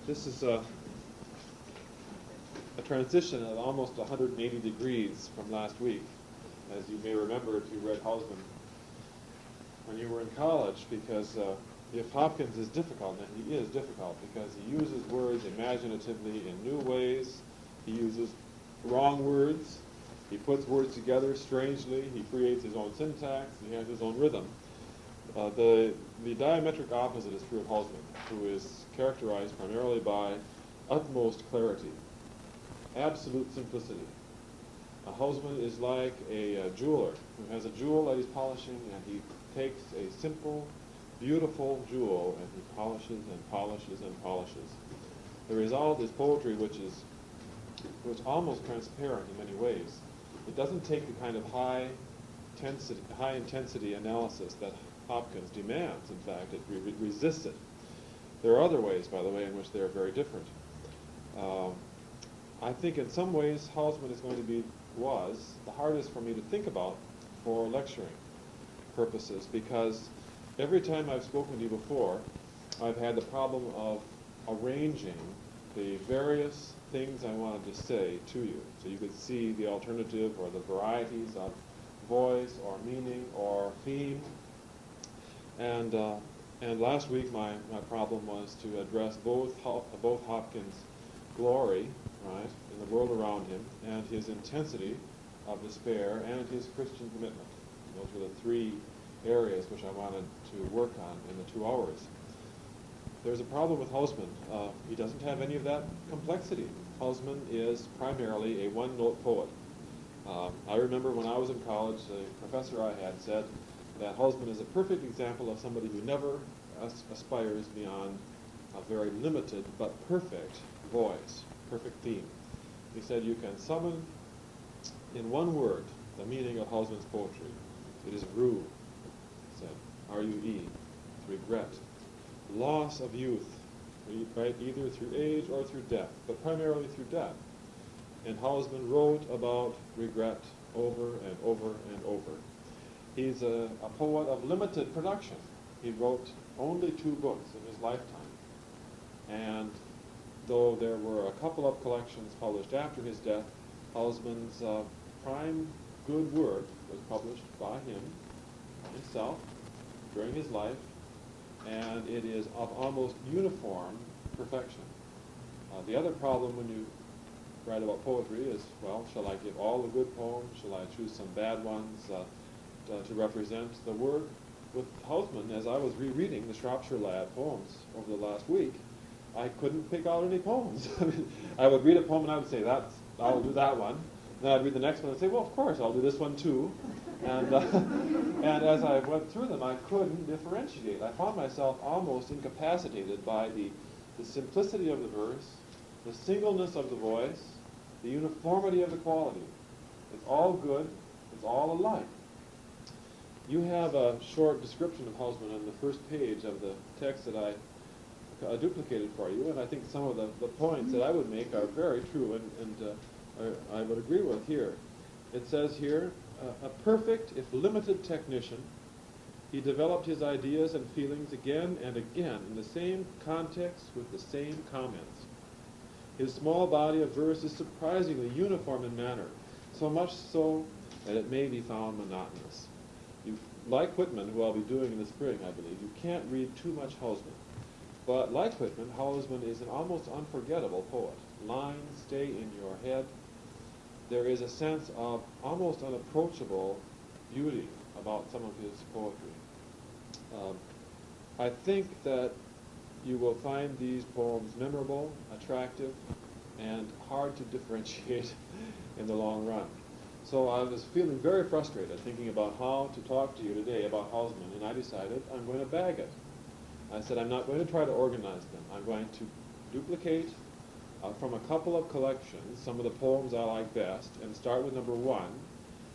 This is a transition at almost 180 degrees from last week. As you may remember if you read Housman when you were in college, because if Hopkins is difficult, and he is difficult, because he uses words imaginatively in new ways, he uses wrong words, he puts words together strangely, he creates his own syntax, he has his own rhythm. The diametric opposite is true of Housman, who is characterized primarily by utmost clarity, absolute simplicity. Housman is like a jeweler who has a jewel that he's polishing, and he takes a simple, beautiful jewel and he polishes and polishes and polishes. The result is poetry which is almost transparent in many ways. It doesn't take the kind of high intensity analysis that Hopkins demands. In fact, it resists it. There are other ways, by the way, in which they are very different. I think in some ways Housman was the hardest for me to think about for lecturing purposes, because every time I've spoken to you before, I've had the problem of arranging the various things I wanted to say to you, so you could see the alternative or the varieties of voice or meaning or theme. And last week my problem was to address both Hopkins' glory, right, in the world around him, and his intensity of despair, and his Christian commitment. Those were the three areas which I wanted to work on in the 2 hours. There's a problem with Housman. He doesn't have any of that complexity. Housman is primarily a one-note poet. I remember when I was in college, the professor I had said that Housman is a perfect example of somebody who never aspires beyond a very limited but perfect voice, perfect theme. He said you can summon in one word the meaning of Housman's poetry. It is rue, he said, R-U-E, regret, loss of youth, right, either through age or through death, but primarily through death. And Housman wrote about regret over and over and over. He's a poet of limited production. He wrote only 2 books in his lifetime. And though there were a couple of collections published after his death, Housman's prime good work was published by him himself during his life, and it is of almost uniform perfection. The other problem when you write about poetry is, well, shall I give all the good poems? Shall I choose some bad ones to represent the work? With Housman, as I was rereading the Shropshire Lad poems over the last week, I couldn't pick out any poems. I mean, I would read a poem and I would say, I'll do that one. Then I'd read the next one and say, well, of course, I'll do this one too. And, and as I went through them, I couldn't differentiate. I found myself almost incapacitated by the simplicity of the verse, the singleness of the voice, the uniformity of the quality. It's all good. It's all alike. You have a short description of Housman on the first page of the text that I duplicated for you, and I think some of the points that I would make are very true, and I would agree with here. It says here, a perfect, if limited technician, he developed his ideas and feelings again and again in the same context with the same comments. His small body of verse is surprisingly uniform in manner, so much so that it may be found monotonous. Like Whitman, who I'll be doing in the spring, I believe, you can't read too much Housman. But like Whitman, Housman is an almost unforgettable poet. Lines stay in your head. There is a sense of almost unapproachable beauty about some of his poetry. I think that you will find these poems memorable, attractive, and hard to differentiate in the long run. So I was feeling very frustrated thinking about how to talk to you today about Housman, and I decided I'm going to bag it. I said I'm not going to try to organize them. I'm going to duplicate from a couple of collections some of the poems I like best, and start with number 1,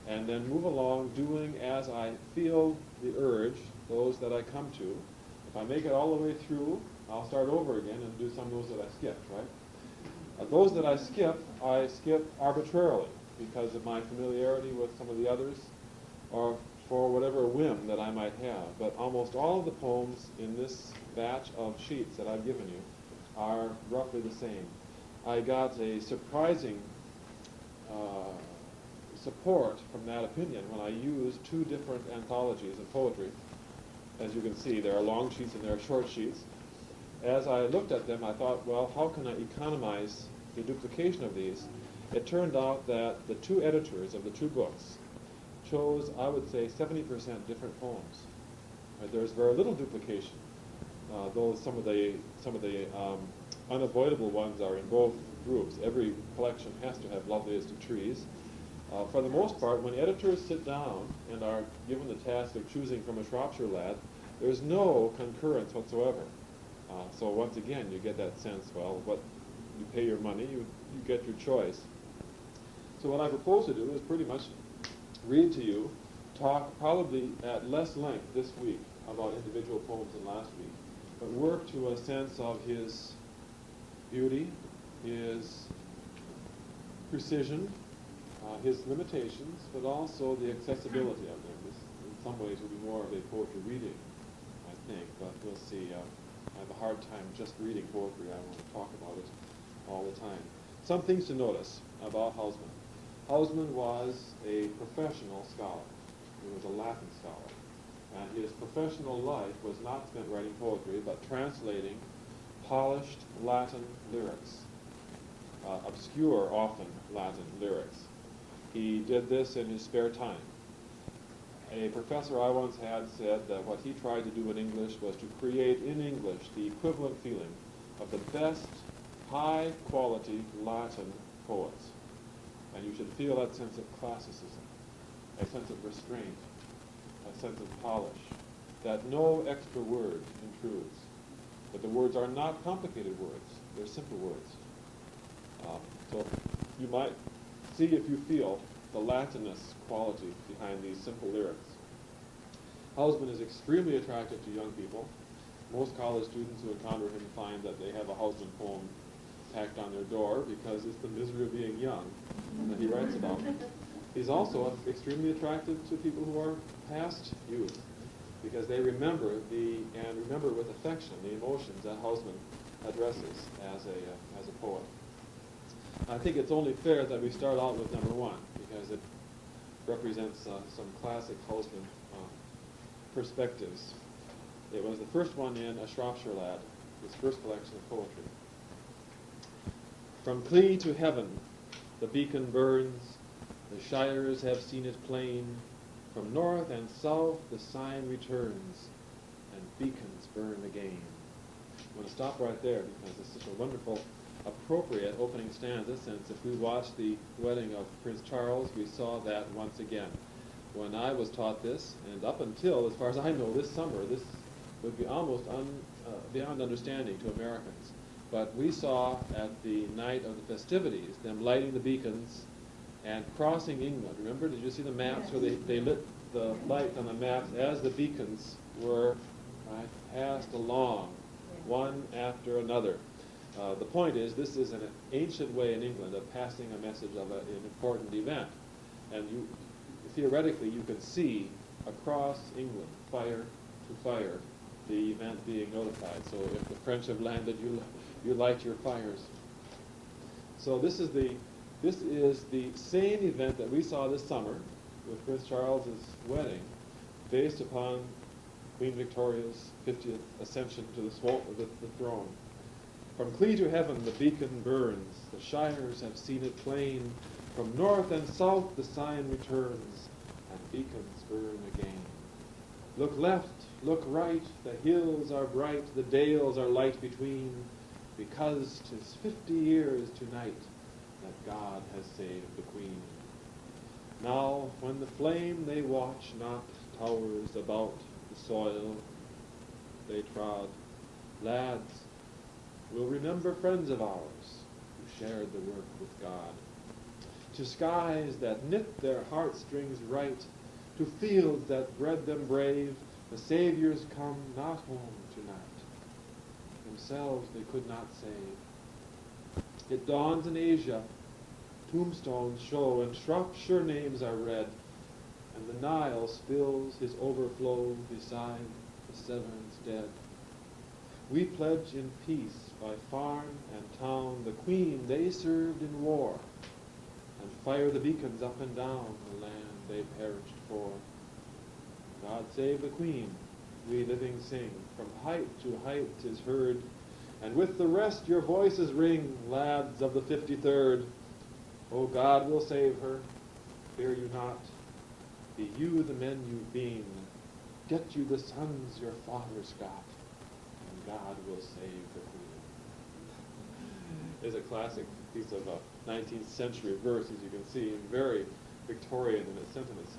and then move along doing as I feel the urge, those that I come to. If I make it all the way through, I'll start over again and do some of those that I skipped, right? Those that I skip arbitrarily because of my familiarity with some of the others, or for whatever whim that I might have. But almost all of the poems in this batch of sheets that I've given you are roughly the same. I got a surprising support from that opinion when I used two different anthologies of poetry. As you can see, there are long sheets and there are short sheets. As I looked at them, I thought, well, how can I economize the duplication of these? It turned out that the two editors of the two books chose, I would say, 70% different poems. There's very little duplication, though some of the unavoidable ones are in both groups. Every collection has to have Loveliest of trees. For the most part, when editors sit down and are given the task of choosing from A Shropshire Lad, there's no concurrence whatsoever. So once again, you get that sense, well, what you pay your money, you get your choice. So what I propose to do is pretty much read to you, talk probably at less length this week about individual poems than last week, but work to a sense of his beauty, his precision, his limitations, but also the accessibility of them. This, in some ways, will be more of a poetry reading, I think, but we'll see. I have a hard time just reading poetry. I want to talk about it all the time. Some things to notice about Housman. Housman was a professional scholar. He was a Latin scholar. And his professional life was not spent writing poetry, but translating polished Latin lyrics, obscure, often, Latin lyrics. He did this in his spare time. A professor I once had said that what he tried to do in English was to create in English the equivalent feeling of the best high-quality Latin poets. And you should feel that sense of classicism, a sense of restraint, a sense of polish, that no extra word intrudes. But the words are not complicated words, they're simple words. So you might see if you feel the Latinous quality behind these simple lyrics. Housman is extremely attractive to young people. Most college students who encounter him find that they have a Housman poem tacked on their door because it's the misery of being young that he writes about. He's also extremely attractive to people who are past youth because they remember with affection the emotions that Housman addresses as a poet. I think it's only fair that we start out with number one because it represents some classic Housman perspectives. It was the first one in A Shropshire Lad, his first collection of poetry. From Clee to heaven the beacon burns, the shires have seen it plain, from north and south the sign returns, and beacons burn again. I'm going to stop right there because it's such a wonderful, appropriate opening stanza, since if we watched the wedding of Prince Charles, we saw that once again. When I was taught this, and up until, as far as I know, this summer, this would be almost beyond understanding to Americans. But we saw at the night of the festivities them lighting the beacons and crossing England. Remember, did you see the maps where they lit the lights on the maps as the beacons were passed along, one after another? The point is, this is an ancient way in England of passing a message of an important event. And theoretically, you could see across England, fire to fire, the event being notified. So if the French have landed, you light your fires. So this is the same event that we saw this summer with Prince Charles's wedding, based upon Queen Victoria's 50th ascension to the throne. From Clee to heaven the beacon burns, the shires have seen it plain, from north and south the sign returns, and beacons burn again. Look left, look right, the hills are bright, the dales are light between, because 'tis 50 years tonight that God has saved the Queen. Now when the flame they watch not towers about the soil they trod, lads, we'll remember friends of ours who shared the work with God. To skies that knit their heartstrings right, to fields that bred them brave, the Saviors come not home tonight. Themselves they could not save. It dawns in Asia, tombstones show, and Shropshire names are read. and the Nile spills his overflow beside the Severn's dead. We pledge in peace by farm and town the Queen they served in war, and fire the beacons up and down the land they perished for. God save the Queen, we living sing, from height to height 'tis heard, and with the rest your voices ring, lads of the 53rd. O God will save her, fear you not. Be you the men you've been, get you the sons your fathers got, and God will save the Queen. It's a classic piece of 19th century verse, as you can see, and very Victorian in its sentiments.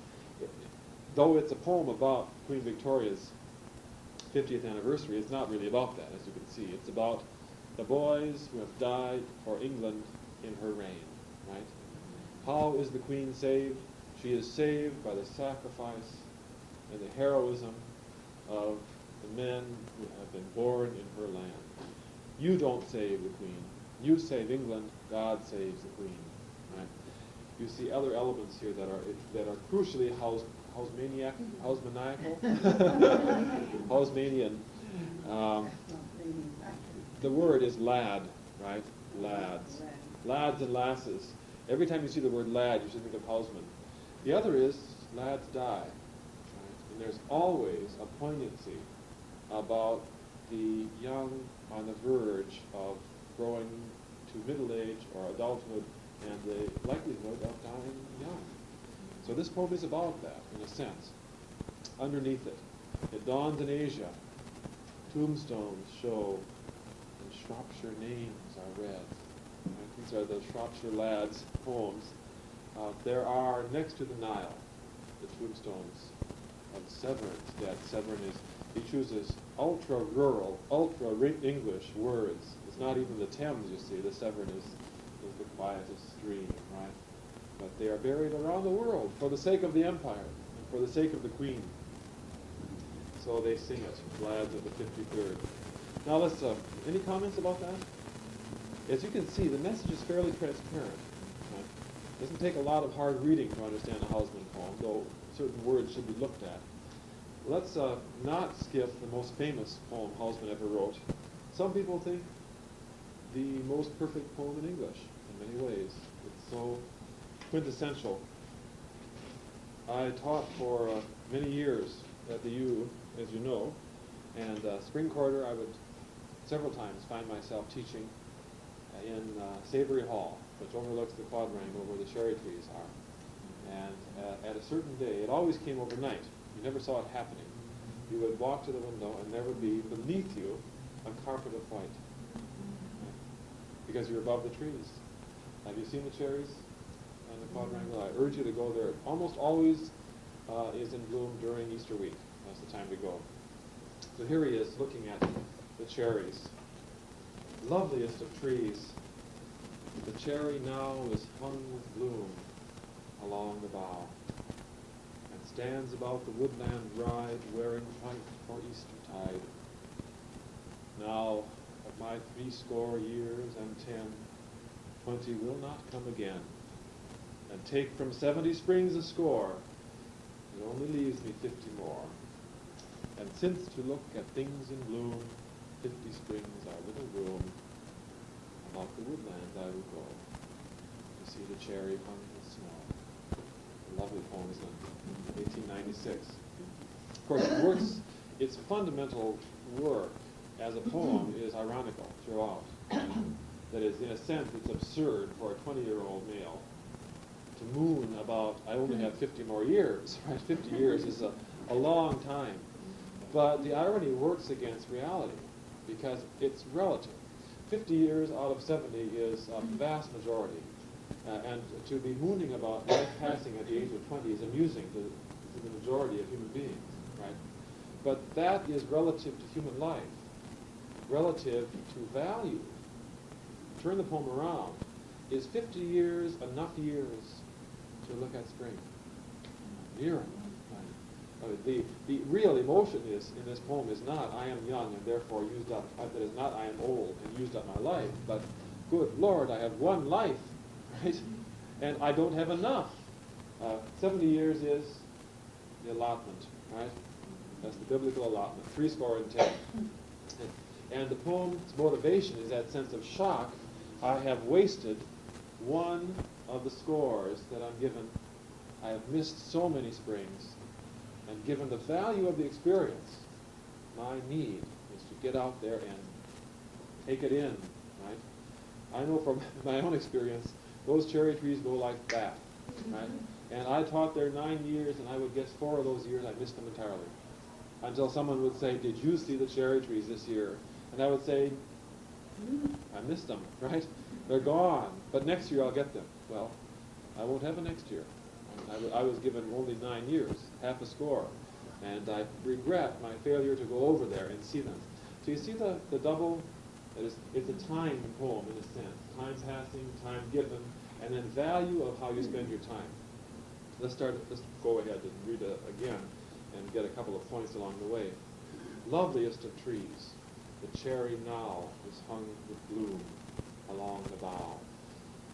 Though it's a poem about Queen Victoria's 50th anniversary, it's not really about that, as you can see. It's about the boys who have died for England in her reign, right? How is the Queen saved? She is saved by the sacrifice and the heroism of the men who have been born in her land. You don't save the Queen. You save England, God saves the Queen, right? You see other elements here that are crucially Housmaniacal, Housmanian. The word is lad, right? Lads. Lads and lasses. Every time you see the word lad, you should think of Housman. The other is lads die. Right? And there's always a poignancy about the young on the verge of growing to middle age or adulthood and the likelihood of dying young. So this poem is about that, in a sense. Underneath it, it dawns in Asia. Tombstones show, and Shropshire names are read. Right? These are the Shropshire Lad's poems. There are, next to the Nile, the tombstones of Severn's dead. Severn he chooses ultra-rural, ultra-English words. It's not even the Thames, you see. The Severn is the quietest stream, right? But they are buried around the world for the sake of the empire and for the sake of the Queen. So they sing it, lads of the 53rd. Now let's, any comments about that? As you can see, the message is fairly transparent. Right? It doesn't take a lot of hard reading to understand a Housman poem, though certain words should be looked at. Let's not skip the most famous poem Housman ever wrote. Some people think the most perfect poem in English, in many ways. It's so quintessential. I taught for many years at the U, as you know, and spring quarter I would several times find myself teaching in Savory Hall, which overlooks the quadrangle where the cherry trees are. And at a certain day, it always came overnight. You never saw it happening. You would walk to the window and there would be beneath you a carpet of white, because you're above the trees. Have you seen the cherries on the quadrangle? I urge you to go there. It almost always is in bloom during Easter week. That's the time to go. So here he is looking at the cherries. Loveliest of trees. The cherry now is hung with bloom along the bough, and stands about the woodland ride wearing white for Eastertide. Now of my 80 years and 20 will not come again, and take from 70 springs a score, it only leaves me 50 more. And since to look at things in bloom, 50 springs are little room, about the woodlands I will go, to see the cherry hung with snow. A lovely poem, isn't it? 1896. Of course, it works, its fundamental work as a poem is ironical throughout. That is, in a sense, it's absurd for a 20-year-old male to moon about, I only have 50 more years, right? 50 years is a long time. But the irony works against reality because it's relative. 50 years out of 70 is a vast majority. And to be mooning about life passing at the age of 20 is amusing to the majority of human beings, right? But that is relative to human life, relative to value. Turn the poem around. Is 50 years enough years to look at spring? Near enough. Right? The real emotion is in this poem is not I am young and therefore used up. That is not I am old and used up my life, but good Lord, I have one life, right? And I don't have enough. 70 years is the allotment, right? That's the biblical allotment, 70. And the poem's motivation is that sense of shock. I have wasted one of the scores that I'm given. I have missed so many springs. And given the value of the experience, my need is to get out there and take it in, right? I know from my own experience, those cherry trees go like that, right? And I taught there 9 years, and I would guess 4 of those years I missed them entirely. Until someone would say, did you see the cherry trees this year? And I would say, I missed them, right? They're gone, but next year I'll get them. Well, I won't have a next year. I was given only 9 years, half a score, and I regret my failure to go over there and see them. So you see the double, it's a time poem in a sense. Time passing, time given, and then value of how you spend your time. Let's go ahead and read it again and get a couple of points along the way. Loveliest of trees, the cherry now is hung with bloom along the bough.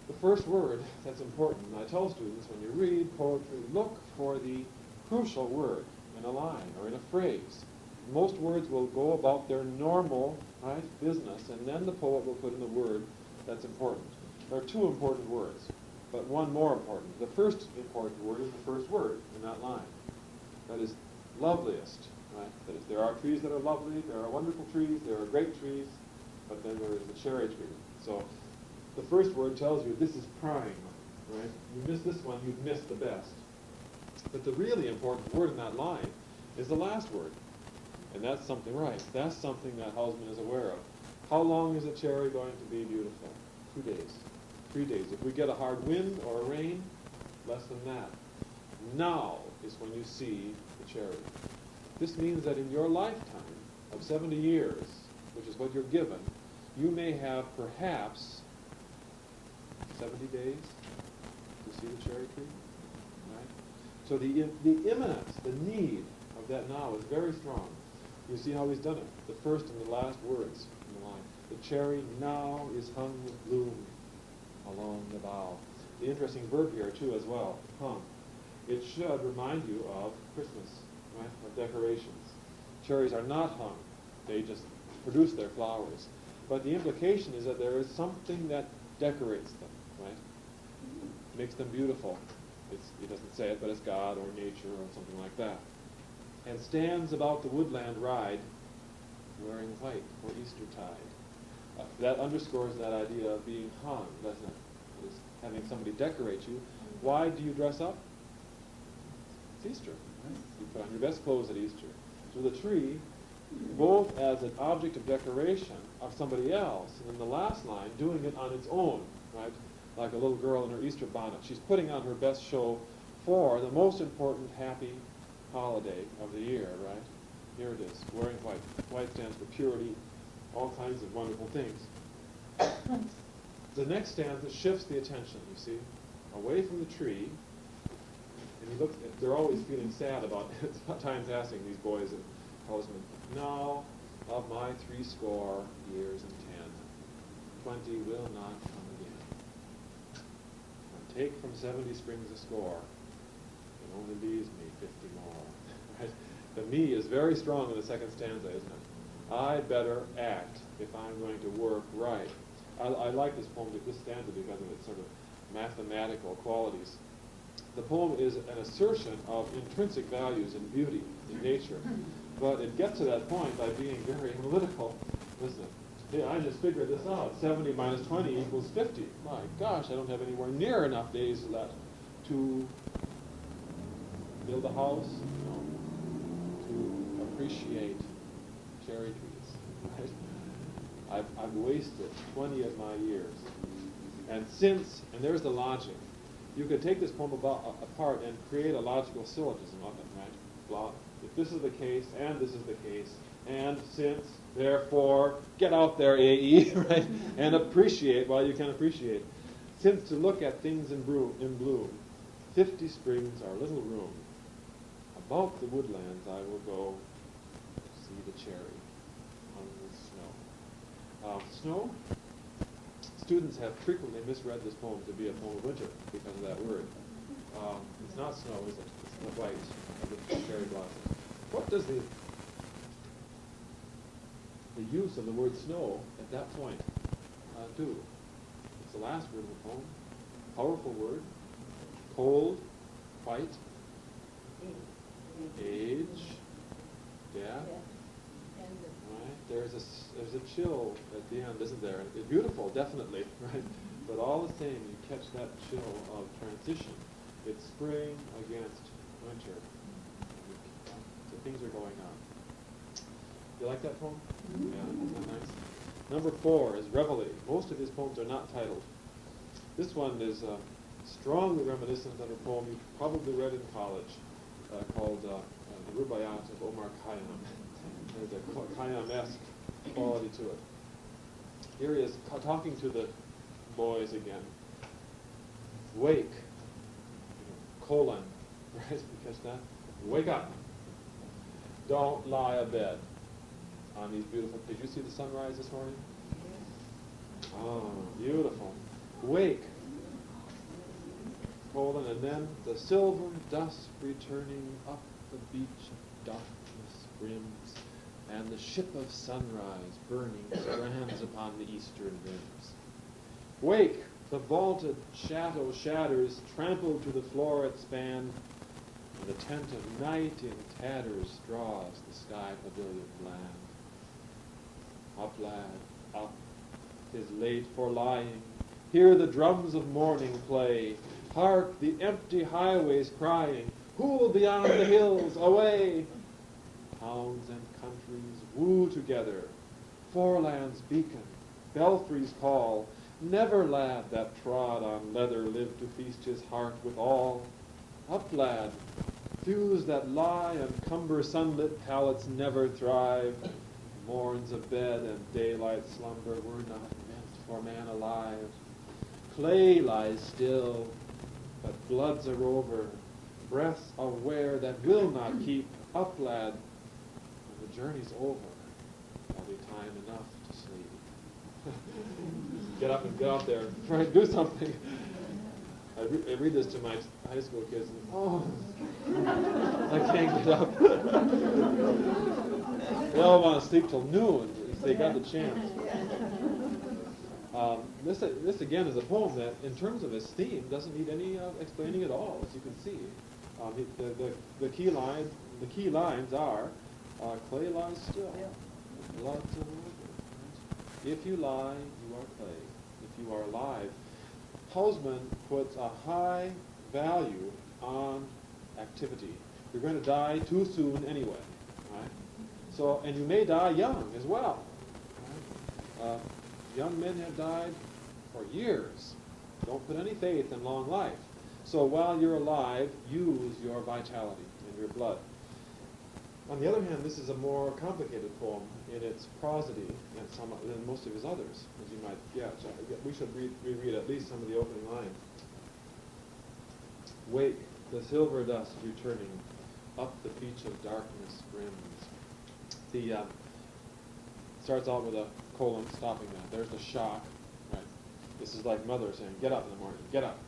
The first word that's important, and I tell students when you read poetry, look for the crucial word in a line or in a phrase. Most words will go about their normal, right, business, and then the poet will put in the word that's important. There are 2 important words, but one more important. The first important word is the first word in that line. That is loveliest, right? That is, there are trees that are lovely, there are wonderful trees, there are great trees, but then there is the cherry tree. So the first word tells you this is prime, right? You miss this one, you've missed the best. But the really important word in that line is the last word. And that's something right. That's something that Housman is aware of. How long is a cherry going to be beautiful? 2 days. 3 days. If we get a hard wind or a rain, less than that. Now is when you see the cherry. This means that in your lifetime of 70 years, which is what you're given, you may have perhaps 70 days to see the cherry tree, right? So the imminence, the need of that now is very strong. You see how he's done it. The first and the last words in the line. The cherry now is hung with bloom along the bough. The interesting verb here too as well, hung. It should remind you of Christmas, right? Of decorations. Cherries are not hung. They just produce their flowers. But the implication is that there is something that decorates them, right? Makes them beautiful. He doesn't say it, but it's God or nature or something like that. And stands about the woodland ride, wearing white for Eastertide. That underscores that idea of being hung, doesn't it? It's having somebody decorate you. Why do you dress up? It's Easter, right? You put on your best clothes at Easter. So the tree, both as an object of decoration of somebody else, and in the last line, doing it on its own, right? Like a little girl in her Easter bonnet. She's putting on her best show for the most important happy holiday of the year, right? Here it is, wearing white. White stands for purity, all kinds of wonderful things. The next stanza shifts the attention, you see, away from the tree. And you look, they're always feeling sad about time passing, these boys at Housman. Now, of my 80 years and 20 will not come again. And take from 70 springs a score, it only leaves me 50 more. Right? The me is very strong in the second stanza, isn't it? I better act if I'm going to work right. I like this poem, this stanza, because of its sort of mathematical qualities. The poem is an assertion of intrinsic values and beauty in nature, but it gets to that point by being very analytical, isn't it? Yeah, I just figured this out. 70 minus 20 equals 50. My gosh, I don't have anywhere near enough days left to build a house, to appreciate cherry trees. Right? I've wasted 20 of my years. And there's the logic. You could take this poem apart and create a logical syllogism of it, right? Blah. If this is the case, and this is the case, and since, therefore, get out there, AE, right? And appreciate while you can appreciate. Since to look at things in bloom, 50 springs are little room. About the woodlands I will go see the cherry hung with snow. Snow? Students have frequently misread this poem to be a poem of winter because of that word. It's not snow, is it? It's the white of the cherry blossom. What does the use of the word snow at that point do? It's the last word of the poem. Powerful word. Cold, white, age, death. Right? There's a chill at the end, isn't there? It's beautiful, definitely, right? But all the same, you catch that chill of transition. It's spring against winter. So things are going on. You like that poem? Yeah, isn't that nice? Number 4 is Reveille. Most of his poems are not titled. This one is strongly reminiscent of a poem you probably read in college called the Rubaiyat of Omar Khayyam. There's a Khayyam-esque quality to it. Here he is talking to the boys again. Wake, colon, right? Because that, wake up. Don't lie abed on these beautiful, did you see the sunrise this morning? Oh, beautiful. Wake, colon, and then the silver dusk returning up the beach of darkness brims, and the ship of sunrise burning strands upon the eastern rims. Wake, the vaulted shadow shatters, trampled to the floor it spanned, and the tent of night in tatters draws the sky pavilion bland. Up, lad, up, 'tis late for lying. Hear the drums of morning play. Hark the empty highways crying, who'll beyond the hills away? Towns and countries woo together, forelands beacon, belfries call. Never lad that trod on leather lived to feast his heart with all. Up, lad, thews that lie and cumber sunlit palates never thrive. Morns of bed and daylight slumber were not meant for man alive. Clay lies still, but bloods are over, breaths aware that will not keep. Up, lad, when the journey's over, there'll be time enough to sleep. Get up and get out there, try and do something. I read this to my high school kids, and oh, I can't get up. They all want to sleep till noon if they got the chance. This again is a poem that, in terms of its theme, doesn't need any explaining at all, as you can see. The key lines are, clay lies still, blood's over. If you lie, you are clay. If you are alive, Housman puts a high value on activity. You're going to die too soon anyway, right? So, and you may die young as well. Right? Young men have died for years. Don't put any faith in long life. So while you're alive, use your vitality and your blood. On the other hand, this is a more complicated poem in its prosody than most of his others, as you might guess. We should reread at least some of the opening lines. Wake, the silver dust returning, up the beach of darkness brims. Starts out with a colon stopping that. There's the shock. Right? This is like Mother saying, get up in the morning, get up.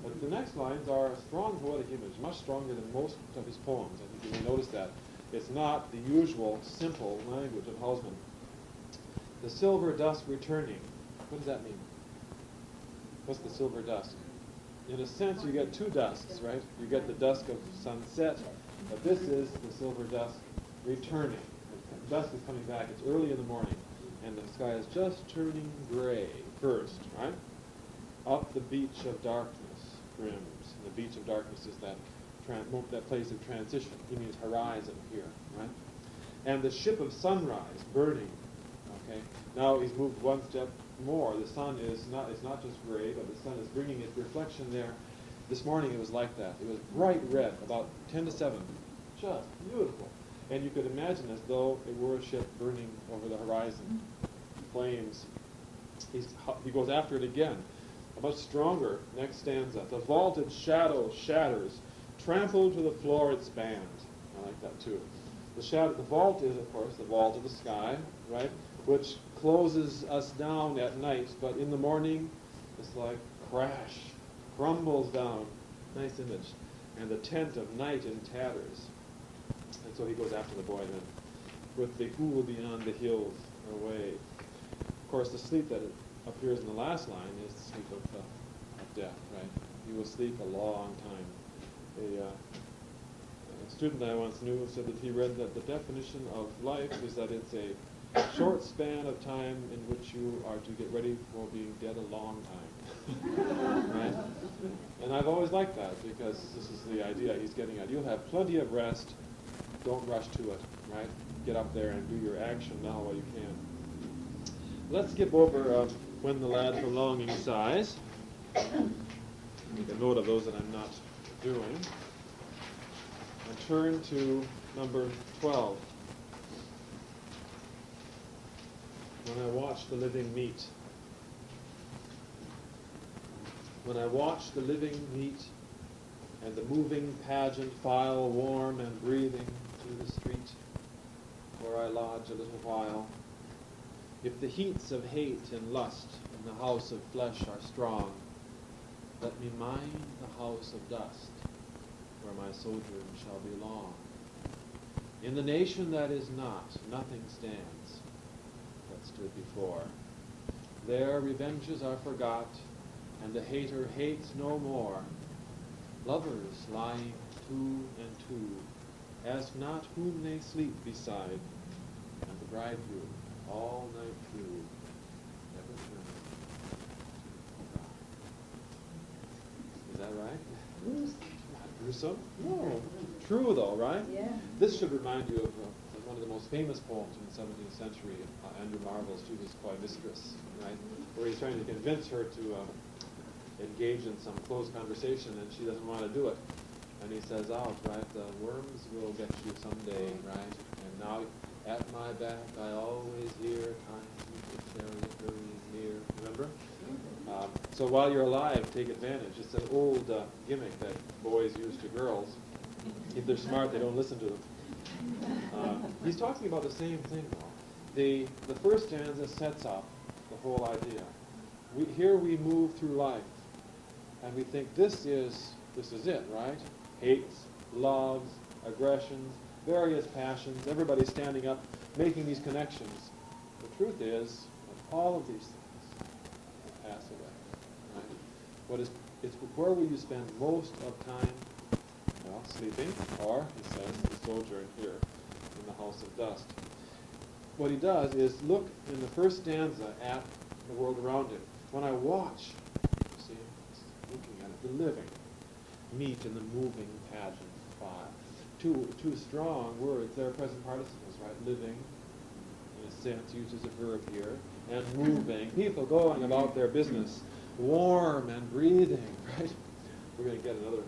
But the next lines are a strong poetic image, much stronger than most of his poems. I think you may notice that. It's not the usual simple language of Housman. The silver dusk returning. What does that mean? What's the silver dusk? In a sense, you get two dusks, right? You get the dusk of sunset, but this is the silver dusk returning. The dusk is coming back. It's early in the morning, and the sky is just turning gray first, right? Up the beach of darkness brims. And the beach of darkness is that place of transition. He means horizon here, right? And the ship of sunrise burning. Okay. Now he's moved one step more. The sun is not just gray, but the sun is bringing its reflection there. This morning it was like that. It was bright red, about 10 to 7. Just beautiful. And you could imagine as though it were a ship burning over the horizon. Flames. He goes after it again. A much stronger next stanza. The vaulted shadow shatters. Trampled to the floor it spans. I like that too. The vault is, of course, the vault of the sky, right? Which closes us down at night, but in the morning, it's like crash, crumbles down. Nice image. And the tent of night in tatters. And so he goes after the boy then. With the fool beyond the hills away. Of course, the sleep that appears in the last line is the sleep of death, right? You will sleep a long time. A student I once knew said that he read that the definition of life is that it's a short span of time in which you are to get ready for being dead a long time. Right? And I've always liked that because this is the idea he's getting at. You'll have plenty of rest. Don't rush to it, right? Get up there and do your action now while you can. Let's skip over When the Lad from Longing Sighs. Make a note of those that I'm not doing. And turn to number 12. When I watch the living meet. When I watch the living meet, and the moving pageant file warm and breathing through the street, where I lodge a little while, if the heats of hate and lust in the house of flesh are strong, let me mind the house of dust, where my sojourn shall be long. In the nation that is not, nothing stands that stood before. There revenges are forgot, and the hater hates no more. Lovers lying two and two, ask not whom they sleep beside, and the bridegroom all night through never turns to cry. Is that right? Not gruesome? No. True though, right? Yeah. This should remind you of one of the most famous poems in the 17th century, Andrew Marvell's To His Coy Mistress, right? Where he's trying to convince her to engage in some close conversation, and she doesn't want to do it. And he says out, right, the worms will get you someday, right? And now at my back I always hear time chariot hurrying near. Remember? So while you're alive, take advantage. It's an old gimmick that boys use to girls. If they're smart, they don't listen to them. He's talking about the same thing, though. The first stanza sets up the whole idea. Here we move through life, and we think this is it, right? Hates, loves, aggressions, various passions, everybody standing up, making these connections. The truth is that all of these things will pass away. Right? It's where will you spend most of time? Well, sleeping, or, he says, the sojourn here in the house of dust. What he does is look in the first stanza at the world around him. When I watch, see, looking at it, the living meet in the moving pageant file. Two strong words, they're present participles, right? Living, in a sense, uses a verb here, and moving, people going about their business, warm and breathing, right? We're going to get another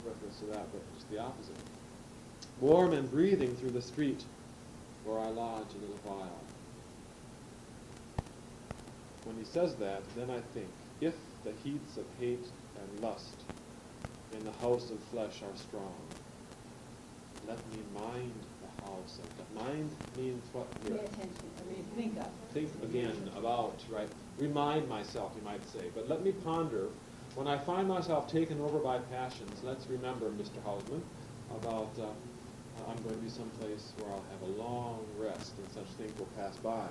reference to that, but it's the opposite. Warm and breathing through the street where I lodge a little while. When he says that, then I think, if the heats of hate and lust in the house of flesh are strong, let me mind the house of death. Mind means what here? Pay attention. I mean, think of. Think again about, right? Remind myself, you might say. But let me ponder. When I find myself taken over by passions, let's remember, Mr. Housman, about I'm going to be someplace where I'll have a long rest and such things will pass by.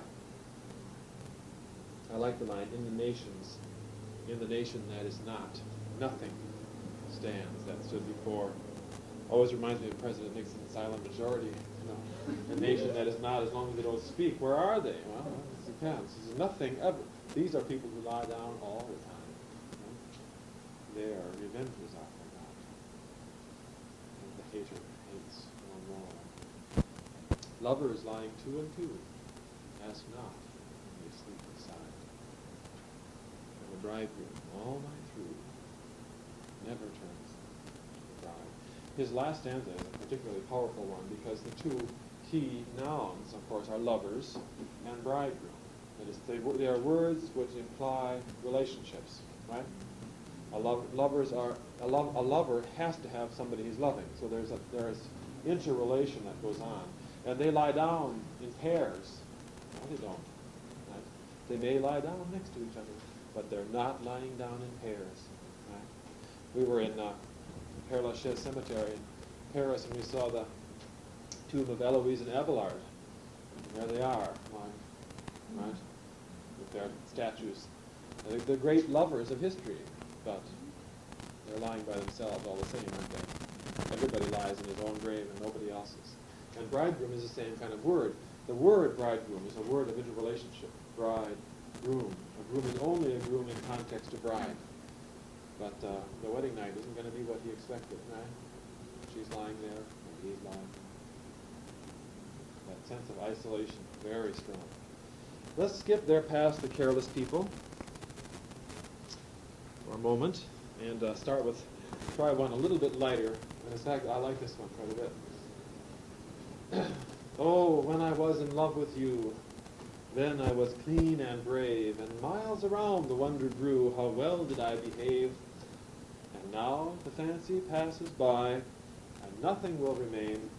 I like the line, in the nation that is not, nothing stands that stood before. Always reminds me of President Nixon's silent majority. You know, a nation that is not, as long as they don't speak. Where are they? Well, it depends. There's nothing ever. These are people who lie down all the time. You know? Their revenges are forgot. And the hater hates no more. Lovers lying two and two, ask not when they sleep beside. And the bridegroom, all night through, never turns to the bride. His last stanza is a particularly powerful one because the two key nouns, of course, are lovers and bridegroom. That is, they are words which imply relationships, right? A lover has to have somebody he's loving. So there's interrelation that goes on. And they lie down in pairs. No, they don't. Right? They may lie down next to each other, but they're not lying down in pairs. Right? We were in Père Lachaise Cemetery in Paris, and we saw the tomb of Eloise and Abelard. There they are, right, with their statues. They're great lovers of history, but they're lying by themselves all the same, aren't they? Everybody lies in his own grave and nobody else's. And bridegroom is the same kind of word. The word bridegroom is a word of interrelationship. Bride, groom. A groom is only a groom in context of bride. But the wedding night isn't going to be what he expected, right? She's lying there, and he's lying. That sense of isolation, very strong. Let's skip there past the careless people for a moment and try one a little bit lighter. And in fact, I like this one quite a bit. Oh, when I was in love with you, then I was clean and brave, and miles around the wonder grew, how well did I behave. And now the fancy passes by, and nothing will remain,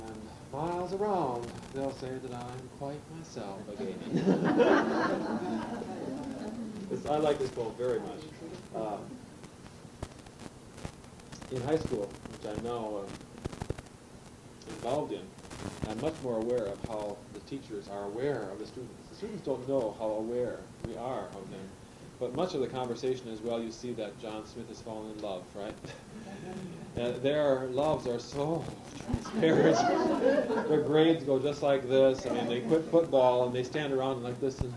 and miles around they'll say that I'm quite myself again. I like this poem very much. In high school, which I'm now involved in, I'm much more aware of how the teachers are aware of the students. The students don't know how aware we are of them. But much of the conversation is, well, you see that John Smith has fallen in love, right? Their loves are so transparent. Their grades go just like this. I mean, they quit football and they stand around like this and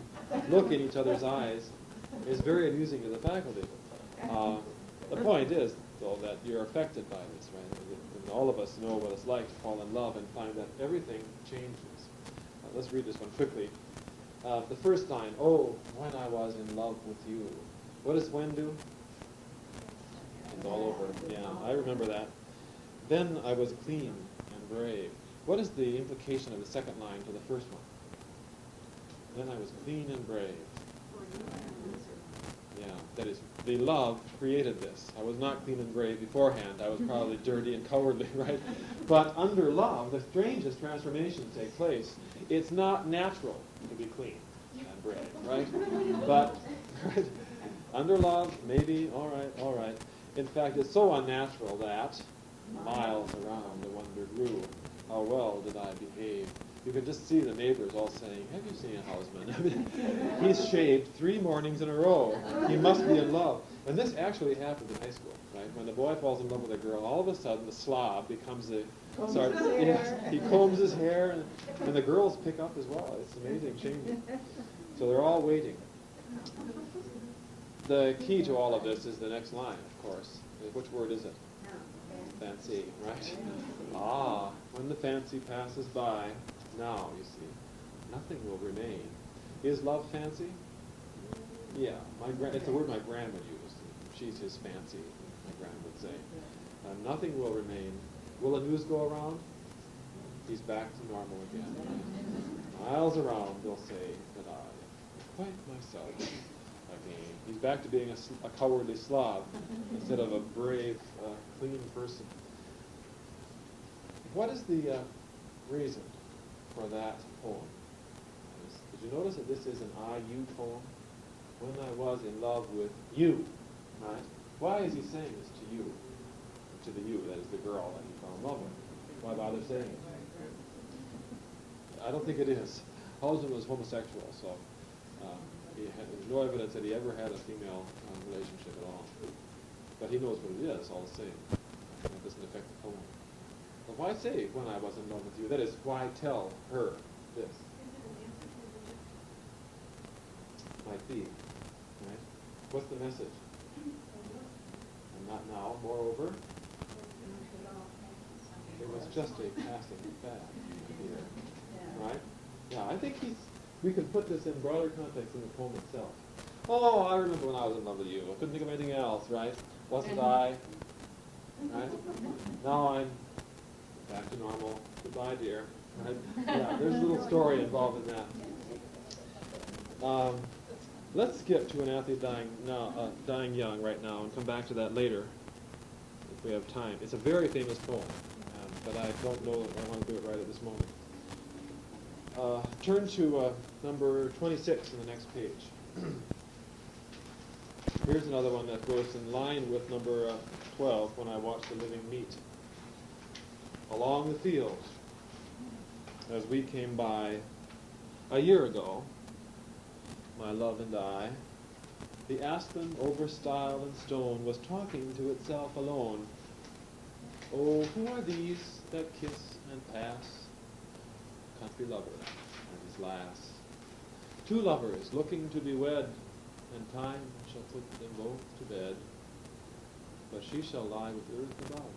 look in each other's eyes. It's very amusing to the faculty. The point is, though, that you're affected by this, right? And all of us know what it's like to fall in love and find that everything changes. Let's read this one quickly. The first line, oh, when I was in love with you. What does when do? It's all over. Yeah, I remember that. Then I was clean and brave. What is the implication of the second line to the first one? Then I was clean and brave. Yeah, that is, the love created this. I was not clean and brave beforehand. I was probably dirty and cowardly, right? But under love, the strangest transformations take place. It's not natural to be clean and brave, right? But right, under love, maybe, all right. In fact, it's so unnatural that miles around the wonder grew. How well did I behave? You can just see the neighbors all saying, have you seen Housman? I mean, he's shaved 3 mornings in a row. He must be in love. And this actually happened in high school, right? When the boy falls in love with a girl, all of a sudden the slob becomes the... he combs his hair, and the girls pick up as well. It's amazing changing. So they're all waiting. The key to all of this is the next line, of course. Which word is it? Fancy, right? Ah, when the fancy passes by, now, you see, nothing will remain. Is love fancy? Yeah, it's a word my grandma used. She's his fancy, my grandma would say. Nothing will remain. Will the news go around? He's back to normal again. Miles around, they'll say that I am quite myself again. He's back to being a cowardly slob instead of a brave, clean person. What is the reason for that poem? Did you notice that this is an I-you poem? When I was in love with you, right? Why is he saying this to you? To the you, that is the girl that he fell in love with. Why bother saying it? I don't think it is. Housman was homosexual, so there's no evidence that he ever had a female relationship at all. But he knows what it is, all the same. It doesn't affect the poem. But why say, when I was in love with you? That is, why tell her this? Might be, right? What's the message? And not now, moreover. It was just a passing fad here, right? Yeah, I think we can put this in broader context in the poem itself. Oh, I remember when I was in love with you. I couldn't think of anything else, right? Wasn't I? Right? Now I'm back to normal. Goodbye, dear. Right? Yeah, there's a little story involved in that. Let's skip to an athlete dying young right now and come back to that later if we have time. It's a very famous poem, but I don't know if I want to do it right at this moment. Turn to number 26 in the next page. Here's another one that goes in line with number 12, when I watch the living meet. Along the field, as we came by a year ago, my love and I, the aspen over stile and stone was talking to itself alone. Oh, who are these that kiss and pass? Country lover and his lass. Two lovers looking to be wed, and time shall put them both to bed. But she shall lie with earth above,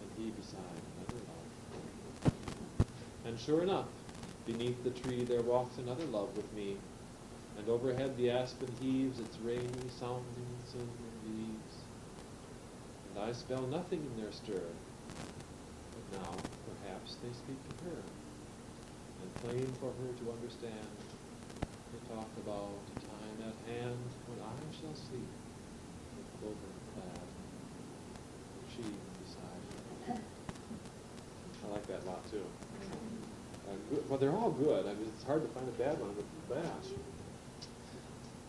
and he beside another love. And sure enough, beneath the tree there walks another love with me, and overhead the aspen heaves its rainy, sounding silver leaves. And I spell nothing in their stir, but now perhaps they speak to her, and plain for her to understand, they talk about a time at hand when I shall sleep with clover clad, and she beside her. I like that a lot too. Well, they're all good. I mean, it's hard to find a bad one with Bash.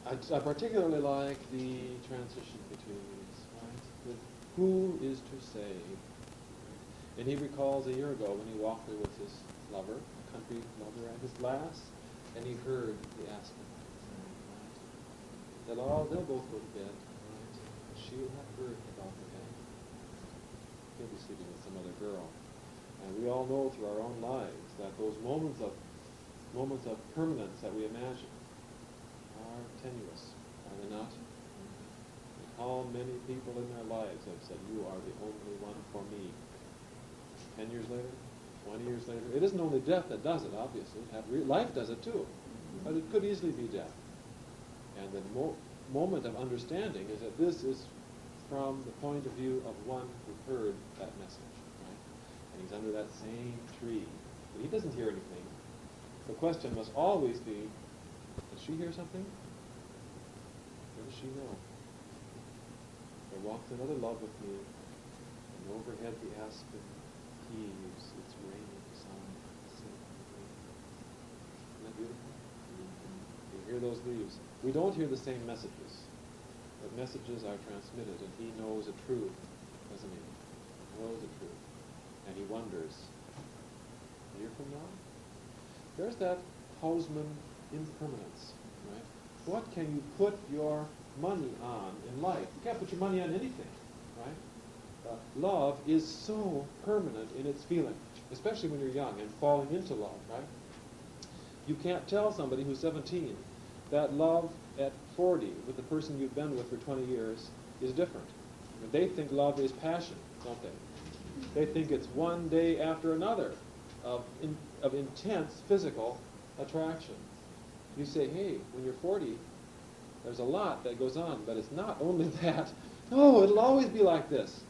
I particularly like the transition between these, right? With who is to say? And he recalls a year ago when he walked there with his lover, a country lover, and his lass, and he heard the aspen. Right? They'll both go to bed, right? She'll have heard about the bed. He'll be sleeping with some other girl. And we all know through our own lives that those moments of permanence that we imagine are tenuous, are they not? And how many people in their lives have said, "You are the only one for me." 10 years later, 20 years later. It isn't only death that does it, obviously. Life does it too. But it could easily be death. And the moment of understanding is that this is from the point of view of one who heard that message. And he's under that same tree. But he doesn't hear anything. The question must always be, does she hear something? Or does she know? There walks another love with me, and overhead the aspen heaves its raining sound. Isn't that beautiful? You hear those leaves. We don't hear the same messages, but messages are transmitted, and he knows the truth, doesn't he? He knows the truth. And he wonders, a year from now? There's that Housman impermanence, right? What can you put your money on in life? You can't put your money on anything, right? Love is so permanent in its feeling, especially when you're young and falling into love, right? You can't tell somebody who's 17 that love at 40 with the person you've been with for 20 years is different. I mean, they think love is passion, don't they? They think it's one day after another of intense physical attraction. You say, hey, when you're 40, there's a lot that goes on, but it's not only that. No, it'll always be like this.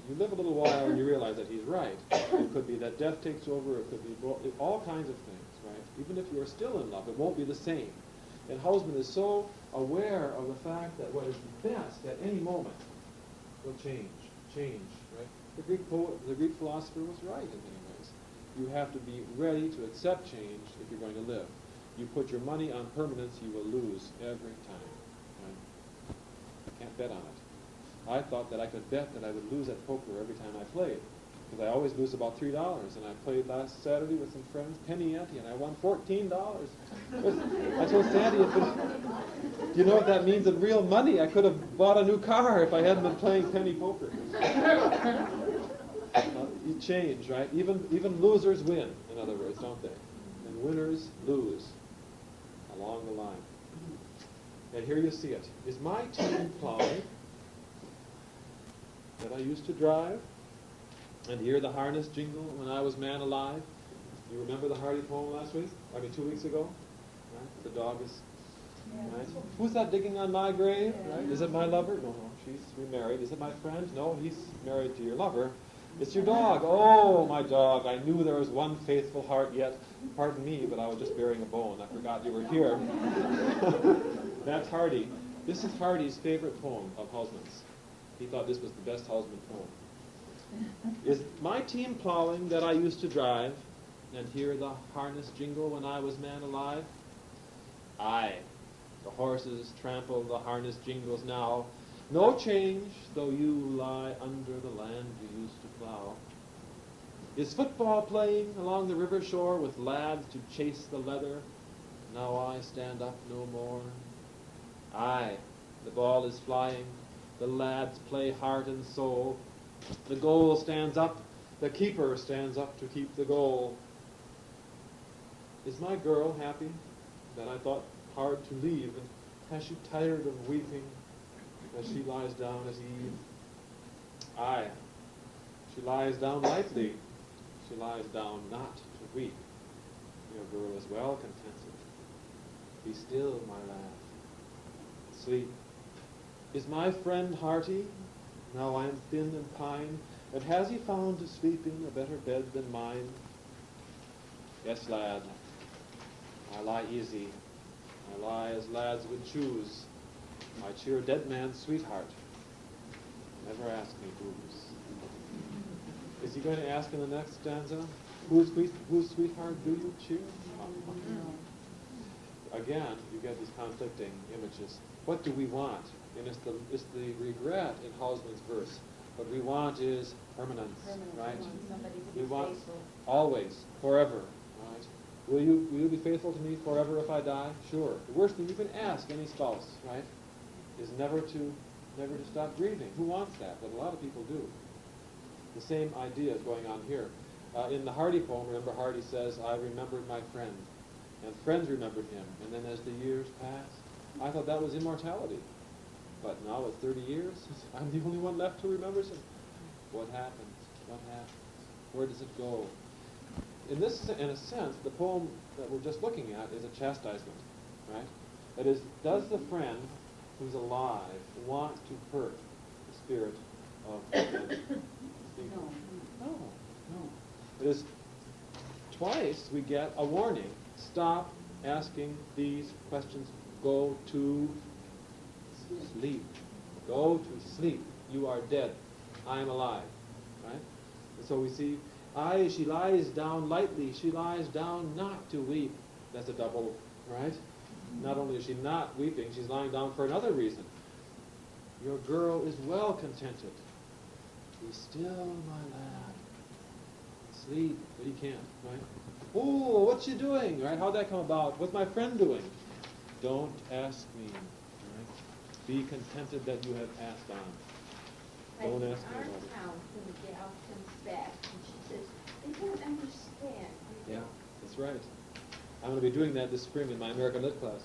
You live a little while and you realize that he's right. It could be that death takes over. It could be all kinds of things, right? Even if you're still in love, it won't be the same. And Housman is so aware of the fact that what is best at any moment will change, right? The Greek philosopher was right in many ways. You have to be ready to accept change if you're going to live. You put your money on permanence, you will lose every time. Right? You can't bet on it. I thought that I could bet that I would lose at poker every time I played, because I always lose about $3. And I played last Saturday with some friends, penny ante, and I won $14. I told Sandy, do you know what that means in real money? I could have bought a new car if I hadn't been playing penny poker. You change, right? Even losers win, in other words, don't they? And winners lose along the line. And here you see it. Is my team ploughing that I used to drive and hear the harness jingle when I was man alive? You remember the Hardy poem last week? 2 weeks ago? Right? The dog is... Right? Who's that digging on my grave? Right? Is it my lover? No, she's remarried. Is it my friend? No, he's married to your lover. It's your dog. Oh, my dog. I knew there was one faithful heart yet. Pardon me, but I was just burying a bone. I forgot you were here. That's Hardy. This is Hardy's favorite poem of Housman's. He thought this was the best Housman poem. Is my team ploughing that I used to drive and hear the harness jingle when I was man alive? Aye, The horses trample, the harness jingles now. No change, though you lie under the land you used to plough. Is football playing along the river shore with lads to chase the leather? Now I stand up no more. Aye, the ball is flying, the lads play heart and soul. The goal stands up, the keeper stands up to keep the goal. Is my girl happy that I thought hard to leave? And has she tired of weeping as she lies down as Eve? Aye, she lies down lightly, she lies down not to weep. Your girl is well contented. Be still, my lad. Sleep. Is my friend hearty? Now I am thin and pine, and has he found to sleeping a better bed than mine? Yes, lad, I lie easy. I lie as lads would choose. I cheer a dead man's sweetheart. Never ask me whose. Is he going to ask in the next stanza, whose sweetheart do you cheer? Again, you get these conflicting images. What do we want? And it's the regret in Housman's verse. What we want is permanence, right? We want always, forever, right? Will you be faithful to me forever if I die? Sure. The worst thing you can ask any spouse, right, is never to stop grieving. Who wants that? But a lot of people do. The same idea is going on here. In the Hardy poem, remember Hardy says, I remembered my friend, and friends remembered him. And then as the years passed, I thought that was immortality. But now at 30 years, I'm the only one left who remembers him. What happens? What happens? Where does it go? In a sense, the poem that we're just looking at is a chastisement, right? That is, does the friend who's alive want to hurt the spirit of the friend? No. It is twice we get a warning. Stop asking these questions. Go to sleep. Go to sleep. You are dead. I am alive. Right? And so we see, aye, she lies down lightly. She lies down not to weep. That's a double, right? Not only is she not weeping, she's lying down for another reason. Your girl is well contented. Be still, my lad. Sleep, but he can't, right? Oh, what's she doing, right? How'd that come about? What's my friend doing? Don't ask me, right? Be contented that you have passed on. Don't ask me about it. Town, when the gal comes back, and she says, they don't understand. Yeah, that's right. I'm going to be doing that this spring in my American Lit class.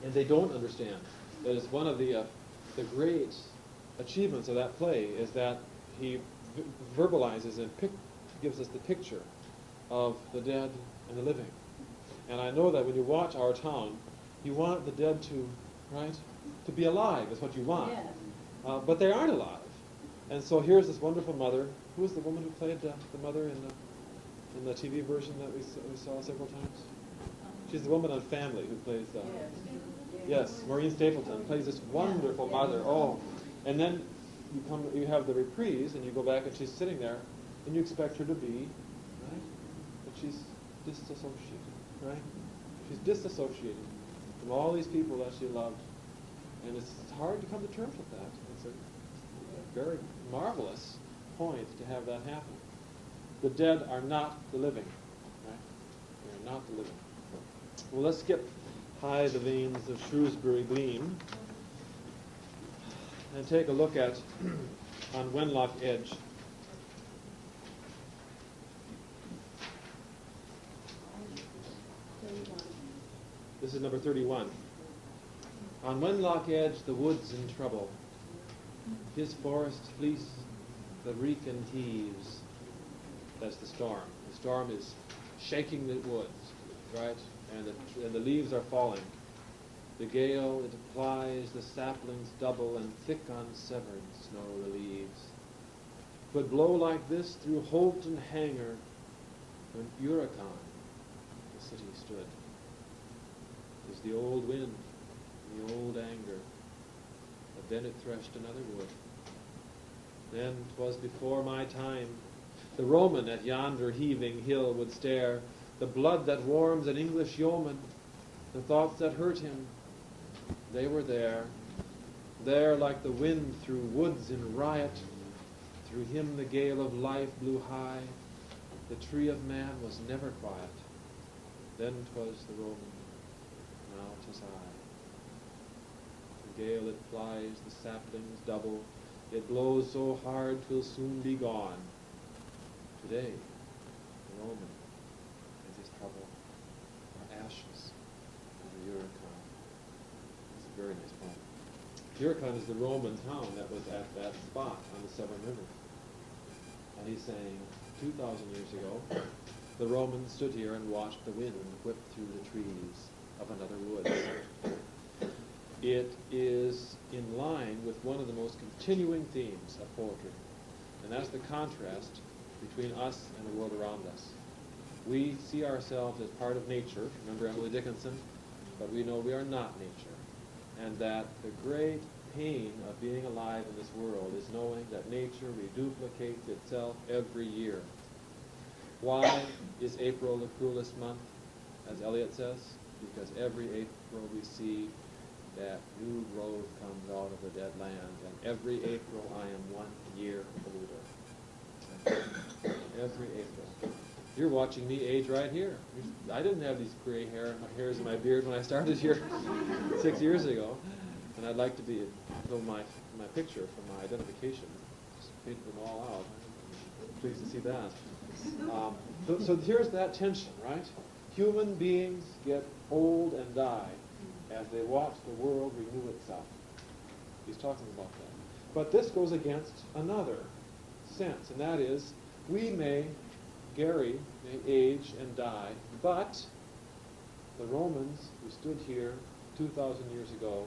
And they don't understand. That is one of the great achievements of that play, is that he verbalizes and gives us the picture of the dead and the living. And I know that when you watch Our Town, you want the dead to, right, to be alive is what you want. Yes. But they aren't alive. And so here's this wonderful mother. Who was the woman who played the mother in the TV version that we saw several times? She's the woman on Family who plays yes, Maureen Stapleton plays this wonderful mother. Oh, and then you have the reprise, and you go back, and she's sitting there, and you expect her to be, right? But she's disassociated, right? She's disassociated from all these people that she loved, and it's hard to come to terms with that. It's a very marvelous point to have that happen. The dead are not the living, right? They are not the living. Well, let's skip high the veins of Shrewsbury Gleam and take a look at on Wenlock Edge. This is number 31. On Wenlock Edge, the woods in trouble. His forests fleece, the reek and heaves. That's the storm. The storm is shaking the woods, right? And the leaves are falling. The gale, it applies the saplings double, and thick on severed snow relieves. 'Twould blow like this through Holt and Hanger, when Uricon, the city stood. 'Tis the old wind, the old anger, but then it threshed another wood. Then 'twas before my time, the Roman at yonder heaving hill would stare, the blood that warms an English yeoman, The thoughts that hurt him, they were there like the wind through woods in riot. Through him the gale of life blew high. The tree of man was never quiet. Then 'twas the Roman, now 'tis I. The gale it flies, the saplings double. It blows so hard 'twill soon be gone. Today, the Roman and his trouble are ashes over Uricon. It's a very nice poem. Uricon is the Roman town that was at that spot on the Severn River. And he's saying, 2,000 years ago, the Romans stood here and watched the wind whip through the trees of another wood. It is in line with one of the most continuing themes of poetry, and that's the contrast between us and the world around us. We see ourselves as part of nature, remember Emily Dickinson, but we know we are not nature, and that the great pain of being alive in this world is knowing that nature reduplicates itself every year. Why is April the cruelest month, as Eliot says? Because every April we see that new growth comes out of the dead land, and every April I am 1 year older. Every April. You're watching me age right here. I didn't have these gray hairs in my beard when I started here 6 years ago, and I'd like to be, though my picture for my identification, just painted them all out. I'm pleased to see that. So here's that tension, right? Human beings get old and die as they watch the world renew itself. He's talking about that. But this goes against another sense, and that is, Gary may age and die, but the Romans who stood here 2,000 years ago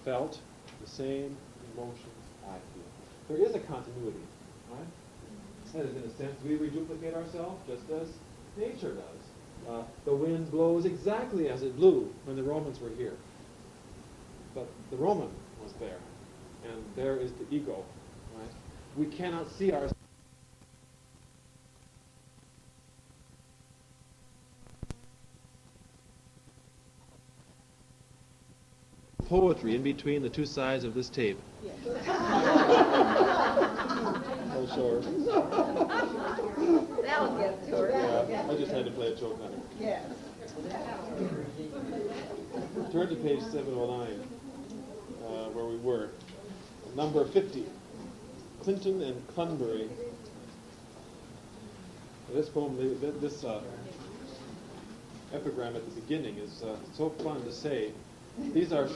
felt the same emotions I feel. There is a continuity, right? That is, in a sense, we reduplicate ourselves just as nature does. The wind blows exactly as it blew when the Romans were here. But the Roman was there, and there is the ego, right? We cannot see ourselves. Poetry in between the two sides of this tape. Yes. Oh, sure. That'll get to her. Yeah, I just had to play a joke on it. Yes. Turn to page 709, where we were. Number 50, Clunton and Clunbury. This poem, this epigram at the beginning is so fun to say. These are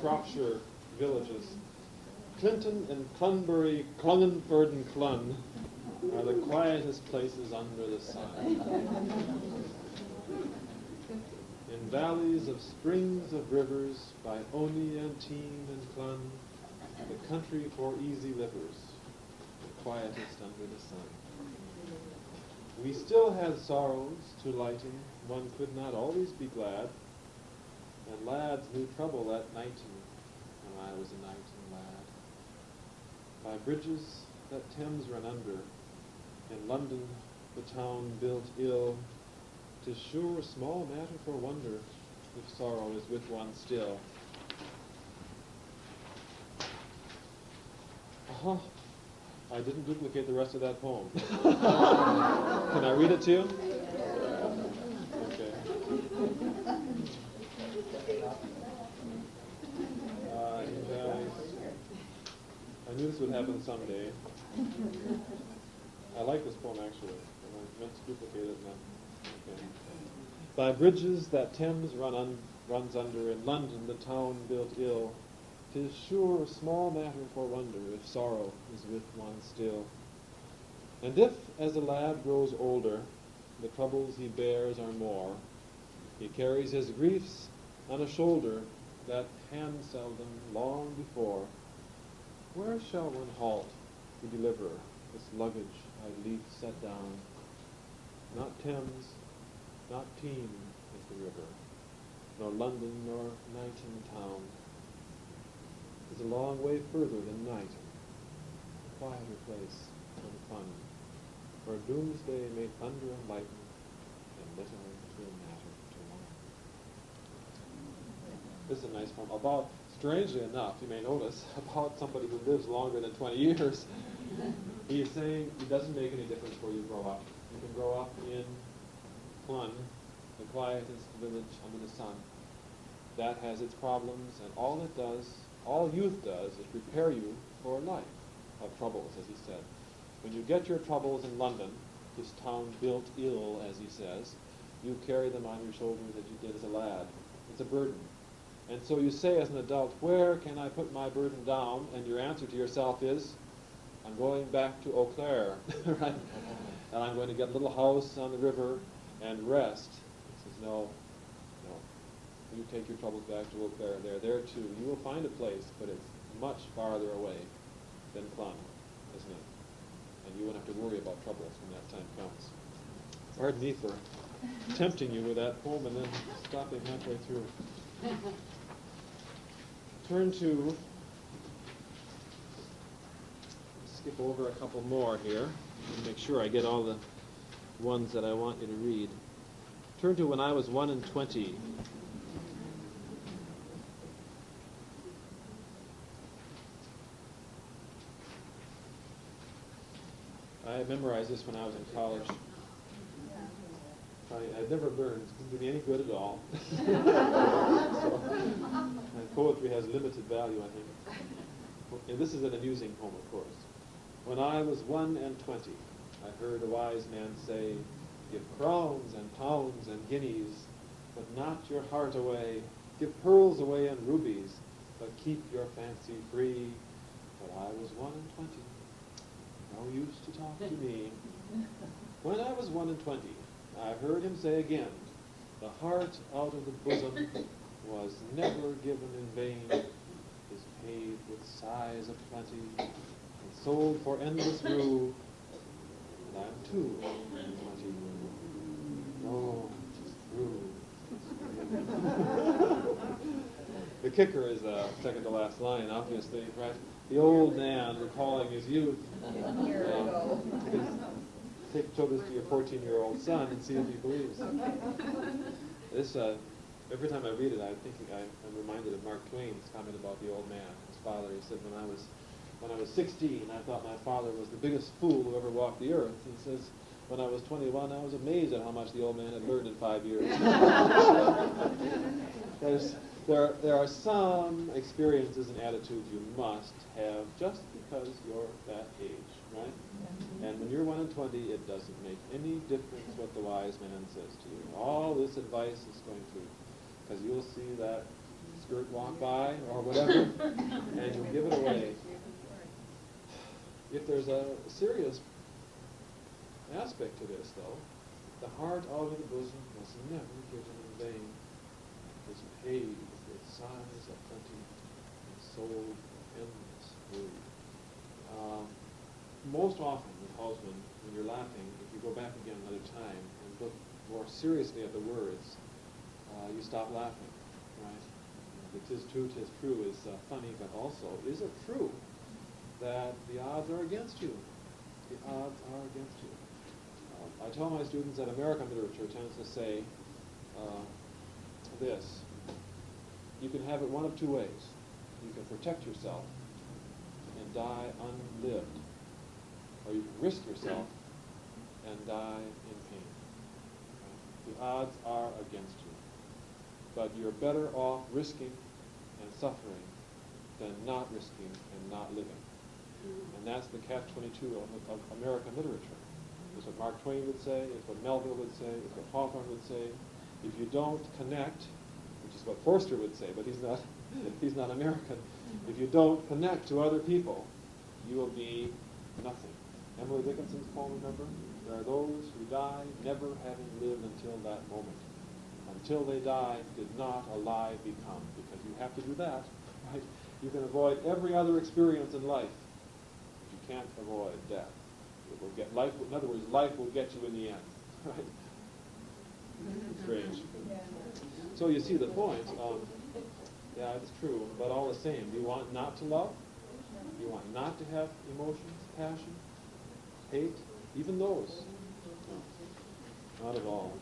Shropshire villages. Clunton and Clunbury, Clungenford and Clun are the quietest places under the sun. In valleys of springs of rivers, by Oney and Tean and Clun, the country for easy livers, the quietest under the sun. We still had sorrows to lighten, one could not always be glad, and lads knew trouble that nighting, when I was a nighting lad. By bridges that Thames ran under, in London the town built ill, 'tis sure small matter for wonder, if sorrow is with one still. I didn't duplicate the rest of that poem. Can I read it to you? Okay. I knew this would happen someday. I like this poem actually. I meant to duplicate it. Okay. By bridges that Thames runs under, in London the town built ill, 'tis sure small matter for wonder, if sorrow is with one still. And if, as a lad grows older, the troubles he bears are more, he carries his griefs on a shoulder that hand seldom long before. Where shall one halt to deliver this luggage I leave set down? Not Thames, not Tean is the river, nor London, nor Knighton town. 'Tis a long way further than Knighton, a quieter place than fun, where doomsday may thunder and lighten, and little to matter to one. This is a nice poem. About, strangely enough, you may notice, about somebody who lives longer than 20 years. He is saying it doesn't make any difference where you grow up. You can grow up in Clun, the quietest village under the sun. That has its problems, and all it does, all youth does, is prepare you for a life of troubles, as he said. When you get your troubles in London, this town built ill, as he says, you carry them on your shoulders as you did as a lad. It's a burden. And so you say as an adult, where can I put my burden down? And your answer to yourself is, I'm going back to Eau Claire, right? And I'm going to get a little house on the river and rest. He says, no. You take your troubles back to Eau Claire. They're there too. You will find a place, but it's much farther away than Clun, isn't it? And you won't have to worry about troubles when that time comes. Pardon me for tempting you with that poem and then stopping halfway through. Turn to, skip over a couple more here and make sure I get all the ones that I want you to read. Turn to When I Was 1 and 20. I memorized this when I was in college. I'd never learned. It didn't do me any good at all. So, and poetry has limited value, I think. And this is an amusing poem, of course. When I was 1 and 20, I heard a wise man say, give crowns and pounds and guineas, but not your heart away. Give pearls away and rubies, but keep your fancy free. But I was 1 and 20. No use to talk to me. When I was 1 and 20, I heard him say again, the heart out of the bosom was never given in vain, is paid with sighs of plenty, and sold for endless rue, and I'm 2 and 20. No, it's true. The kicker is the second to last line, obviously, right? The old man recalling his youth. Show this to your 14-year-old son and see if he believes. This, every time I read it, I'm reminded of Mark Twain's comment about the old man, his father. He said, when I was 16, I thought my father was the biggest fool who ever walked the earth. He says, when I was 21, I was amazed at how much the old man had learned in 5 years. There are some experiences and attitudes you must have just because you're that age, right? And when you're 1 and 20, it doesn't make any difference what the wise man says to you. All this advice is going to, because you'll see that skirt walk by or whatever, and you'll give it away. If there's a serious aspect to this, though, the heart out of the bosom was never given in vain. It was paid with sighs of plenty and sold endless rue. Most often with Housman, when you're laughing, if you go back again another time and look more seriously at the words, you stop laughing, right? The 'tis true is funny, but also, is it true that the odds are against you? The odds are against you. I tell my students that American literature tends to say this. You can have it one of two ways. You can protect yourself and die unlived, or you can risk yourself and die in pain. The odds are against you. But you're better off risking and suffering than not risking and not living. And that's the catch-22 of American literature. It's what Mark Twain would say, it's what Melville would say, it's what Hawthorne would say. If you don't connect, which is what Forster would say, but he's not American. If you don't connect to other people, you will be nothing. Emily Dickinson's poem, remember? There are those who die never having lived until that moment. Until they die, did not alive become. Because you have to do that, right? You can avoid every other experience in life, but you can't avoid death. It will get life. In other words, life will get you in the end, right? Strange. So you see the point. Yeah, it's true. But all the same, do you want not to love? Do you want not to have emotions, passion, hate? Even those? No, not at all.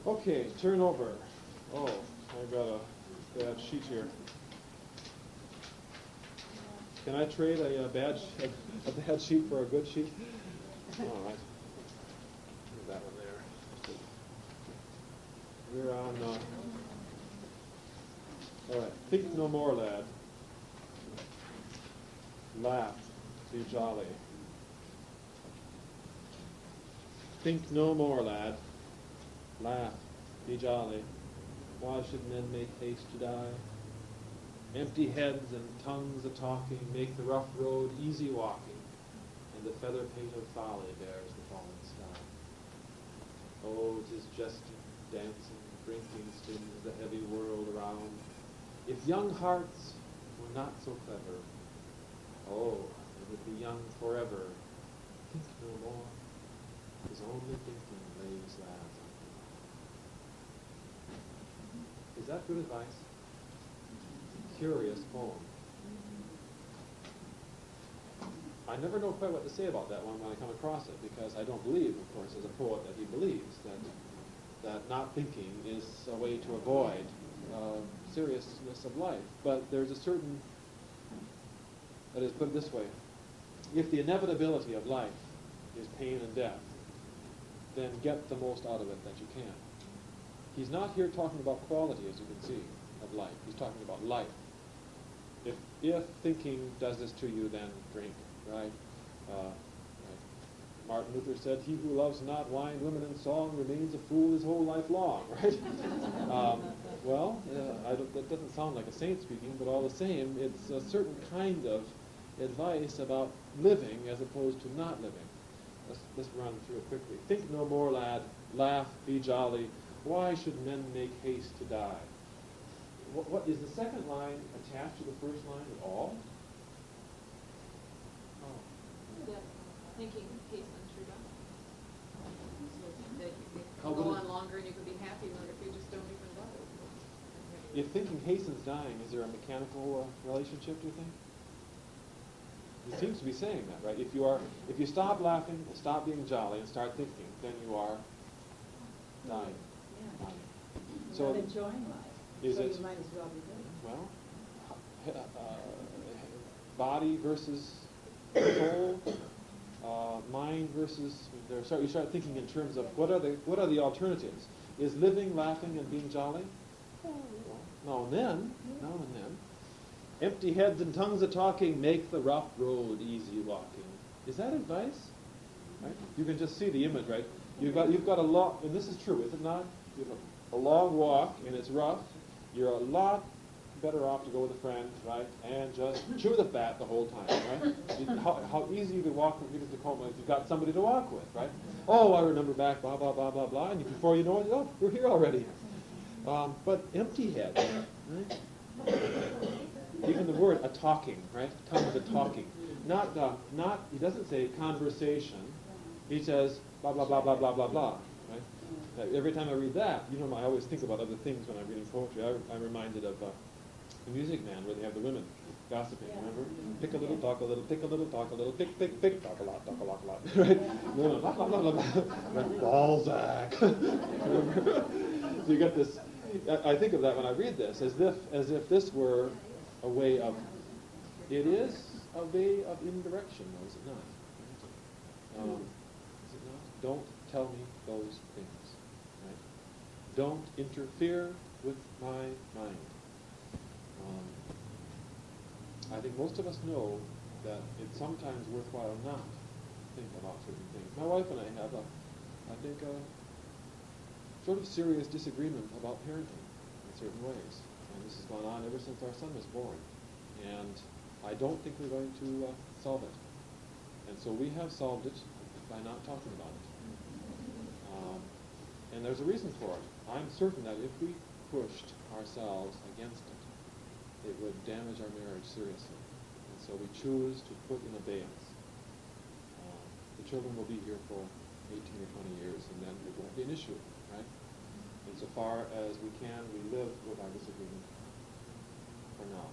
Okay, turn over. Oh, I got a bad sheet here. Can I trade a bad sheet for a good sheet? All right. Leave that one there. We're on. All right. Think no more, lad. Laugh, be jolly. Think no more, lad. Laugh, be jolly. Why should men make haste to die? Empty heads and tongues a-talking make the rough road easy walking, and the feather pate of folly bears the falling sky. Oh, 'tis jesting, dancing, drinking stings the heavy world around. If young hearts were not so clever, oh, they would be young forever. Think no more, 'tis only thinking lays lads on. Is that good advice? Curious poem. I never know quite what to say about that one when I come across it, because I don't believe, of course, as a poet that he believes that not thinking is a way to avoid seriousness of life. But there's a certain, that is, put it this way, if the inevitability of life is pain and death, then get the most out of it that you can. He's not here talking about quality, as you can see, of life. He's talking about life. If thinking does this to you, then drink, right? Martin Luther said, "He who loves not wine, women, and song remains a fool his whole life long," right? That doesn't sound like a saint speaking, but all the same, it's a certain kind of advice about living as opposed to not living. Let's run through it quickly. Think no more, lad. Laugh, be jolly. Why should men make haste to die? What is the second line attached to the first line at all? Oh. That thinking hastens your death. So that you How can would go it- on longer and you could be happy longer if you just don't even bother. If thinking hastens dying, is there a mechanical relationship, do you think? He seems to be saying that, right? If you stop laughing, stop being jolly, and start thinking, then you are dying. Yeah. Dying. You're not enjoying life. Is so it- you might as well be living. Well, body versus soul, mind versus. You start thinking in terms of what are the alternatives? Is living, laughing, and being jolly? Now and then. Empty heads and tongues a-talking make the rough road easy walking. Is that advice? Right? You can just see the image, right? You've got a lot, and this is true, is it not? You have a long walk and it's rough. You're a lot better off to go with a friend, right? And just chew the fat the whole time, right? How easy you could walk from here to Tacoma if you've got somebody to walk with, right? Oh, I remember back, blah, blah, blah, blah, blah, and before you know it, oh, we're here already. But empty head, right? Even the word a-talking, right? Tongues a-talking. Not, he doesn't say conversation. He says blah, blah, blah, blah, blah, blah, blah, right? Every time I read that, I always think about other things when I'm reading poetry. I'm reminded of The Music Man, where they have the women gossiping, remember? Pick a little, talk a little, pick a little, talk a little, pick, talk a lot, right? No, blah, blah, blah, blah, blah. Right? Balzac. Remember? So you get this, I think of that when I read this, as if this were a way of, it is a way of indirection, though, is it not? Is it not? Don't tell me those things, right? Don't interfere with my mind. I think most of us know that it's sometimes worthwhile not to think about certain things. My wife and I have I think a sort of serious disagreement about parenting in certain ways. And this has gone on ever since our son was born. And I don't think we're going to solve it. And so we have solved it by not talking about it. And there's a reason for it. I'm certain that if we pushed ourselves against it, it would damage our marriage seriously. And so we choose to put in abeyance. The children will be here for 18 or 20 years, and then it won't be an issue, right? And so far as we can, we live with our disagreement for now.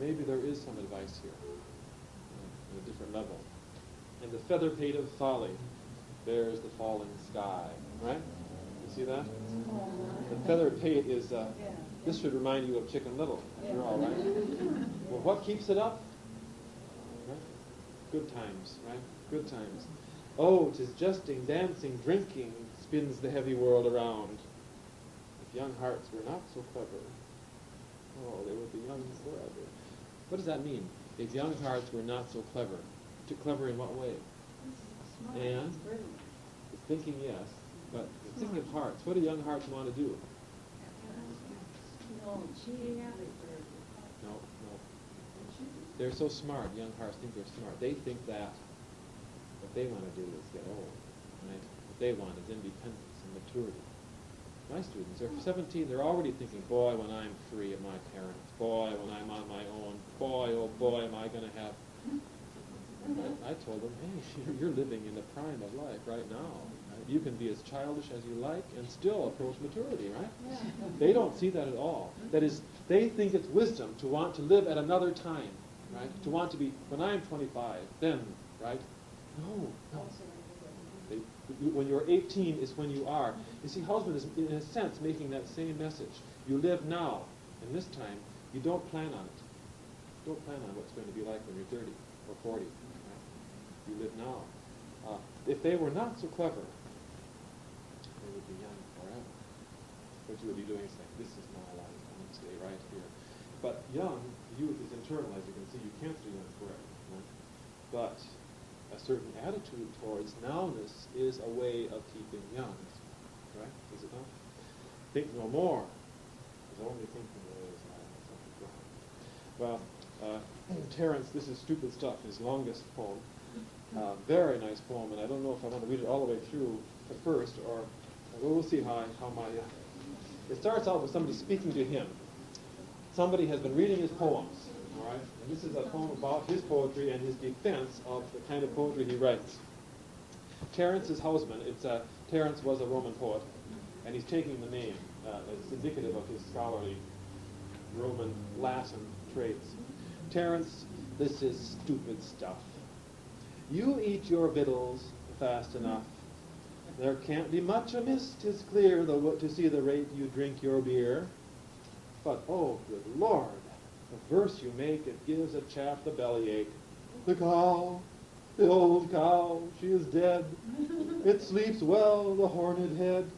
Maybe there is some advice here, at a different level. And the feather pate of folly bears the falling sky, right? You see that? The feather pate is This should remind you of Chicken Little. You're all right. Well, what keeps it up? Right? Good times, right? Good times. Oh, 'tis jesting, dancing, drinking, spins the heavy world around. If young hearts were not so clever, oh, they would be young forever. What does that mean? If young hearts were not so clever. Too clever in what way? And thinking, yes, but thinking of hearts. What do young hearts want to do? No, cheating out of No. They're so smart. Young hearts think they're smart. They think that what they want to do is get old. Right? What they want is independence and maturity. My students, they're 17, they're already thinking, boy, when I'm free of my parents, boy, when I'm on my own, boy, oh boy, am I going to have... I told them, hey, you're living in the prime of life right now. Right? You can be as childish as you like and still approach maturity, right? Yeah. They don't see that at all. That is, they think it's wisdom to want to live at another time, right? To want to be, when I'm 25, then, right? No. When you're 18 is when you are. You see, Housman is, in a sense, making that same message. You live now, and this time, you don't plan on it. Don't plan on what's going to be like when you're 30 or 40. Right? You live now. If they were not so clever, they would be young forever. What you would be doing is saying, this is my life, I'm going to stay right here. But young, youth is internal, as you can see. You can't stay young forever. Right? But a certain attitude towards nowness is a way of keeping young. Right? Is it not? Think no more. Is only thinking there is not. Well, Terence, this is stupid stuff, his longest poem. Very nice poem, and I don't know if I want to read it all the way through at first, or we'll see how my... it starts out with somebody speaking to him. Somebody has been reading his poems, all right? And this is a poem about his poetry and his defense of the kind of poetry he writes. Terence is Housman. Terence was a Roman poet, and he's taking the name as indicative of his scholarly Roman Latin traits. Terence, this is stupid stuff. You eat your victuals fast enough. There can't be much amiss, 'tis clear, though to see the rate you drink your beer. But, oh, good Lord, the verse you make, it gives a chap the bellyache. The cow, the old cow, she is dead. It sleeps well, the horned head.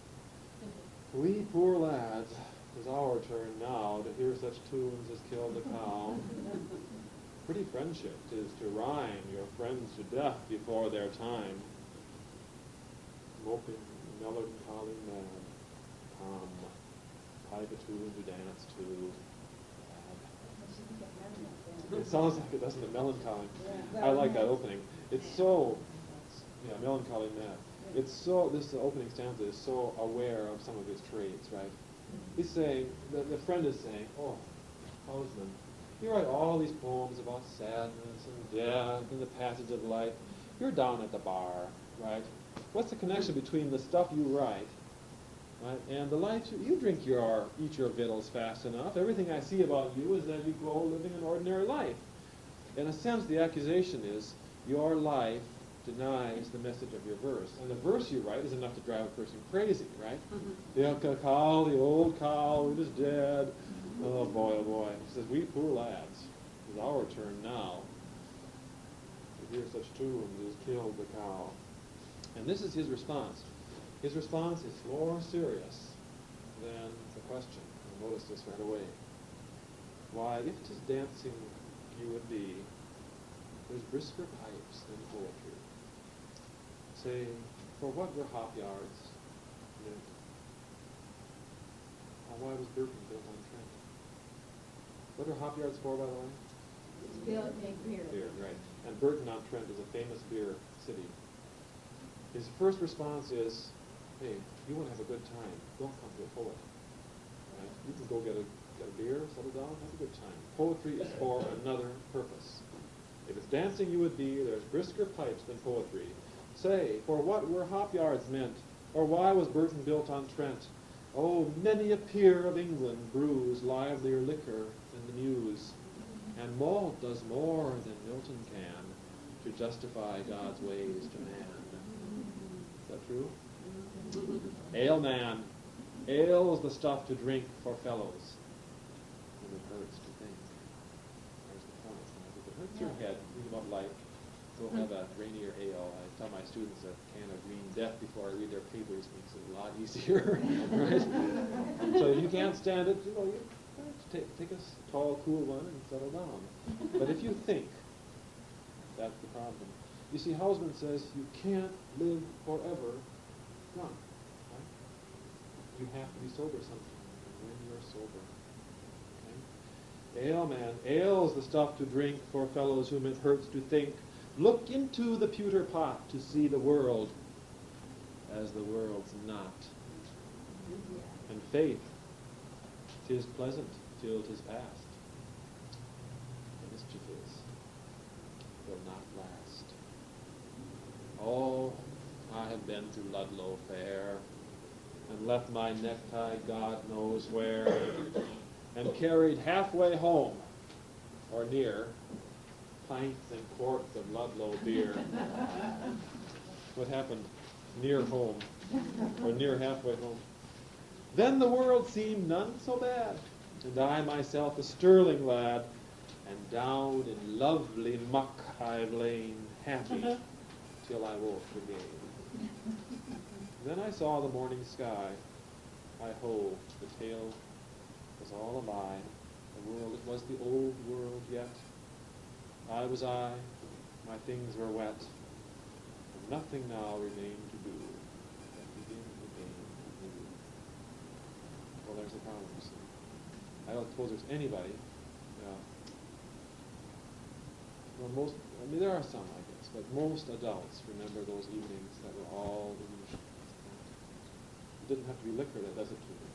We poor lads, 'tis our turn now to hear such tunes as kill the cow. Pretty friendship 'tis to rhyme your friends to death before their time. Moping, melancholy mad, pipe a tune to dance to. It sounds like it, doesn't it? Melancholy. I like that opening. It's so, melancholy mad. It's so, this opening stanza is so aware of some of his traits, right? He's saying, the friend is saying, oh, Housman, you write all these poems about sadness and death and the passage of life. You're down at the bar, right? What's the connection between the stuff you write, right, and the life you eat your victuals fast enough? Everything I see about you is that you go living an ordinary life. In a sense, the accusation is your life denies the message of your verse. And the verse you write is enough to drive a person crazy, right? The cow, the old cow, it is dead. Oh boy, oh boy. He says, we poor lads, it's our turn now to hear such tunes as killed the cow. And this is his response. His response is more serious than the question. You'll notice this right away. Why, if 'tis dancing you would be, there's brisker pipes than poetry. Say, for what were hop yards meant? Why was Burton built on Trent? What are hop yards for, by the way? It's built to make beer. Beer, right. And Burton on Trent is a famous beer city. His first response is, hey, you want to have a good time, don't come to a poet. Right? You can go get a beer, settle down, have a good time. Poetry is for another purpose. If it's dancing you would be, there's brisker pipes than poetry. Say, for what were hop yards meant? Or why was Burton built on Trent? Oh, many a peer of England brews livelier liquor than the Muse, and malt does more than Milton can to justify God's ways to man. Is that true? Ale, man. Ale is the stuff to drink for fellows. hurts to think. There's the point. If it hurts your head, think about life. Go have a rainier ale. I tell my students a can of Green Death before I read their papers makes it a lot easier, right? So if you can't stand it, you take a tall, cool one and settle down. But if you think, that's the problem. You see, Housman says you can't live forever drunk. Right? You have to be sober sometime. And when you're sober, okay? Ale, man, ale's the stuff to drink for fellows whom it hurts to think. Look into the pewter pot to see the world as the world's not. And faith, 'tis pleasant till 'tis past. The mischief is, will not last. Oh, I have been to Ludlow Fair, and left my necktie God knows where, and carried halfway home, or near, pints and quarts of Ludlow beer. What happened? Near home, or near halfway home. Then the world seemed none so bad, and I myself a sterling lad, and down in lovely muck I've lain, happy, till I woke again. Then I saw the morning sky. I-ho, the tale was all a lie. The world, it was the old world yet. I was I, my things were wet, and nothing now remained to do but begin again anew. Well, there's the problem, you see. I don't suppose there's anybody, well, there are some, I guess, but most adults remember those evenings that were all illusions. It didn't have to be liquor that does it to you.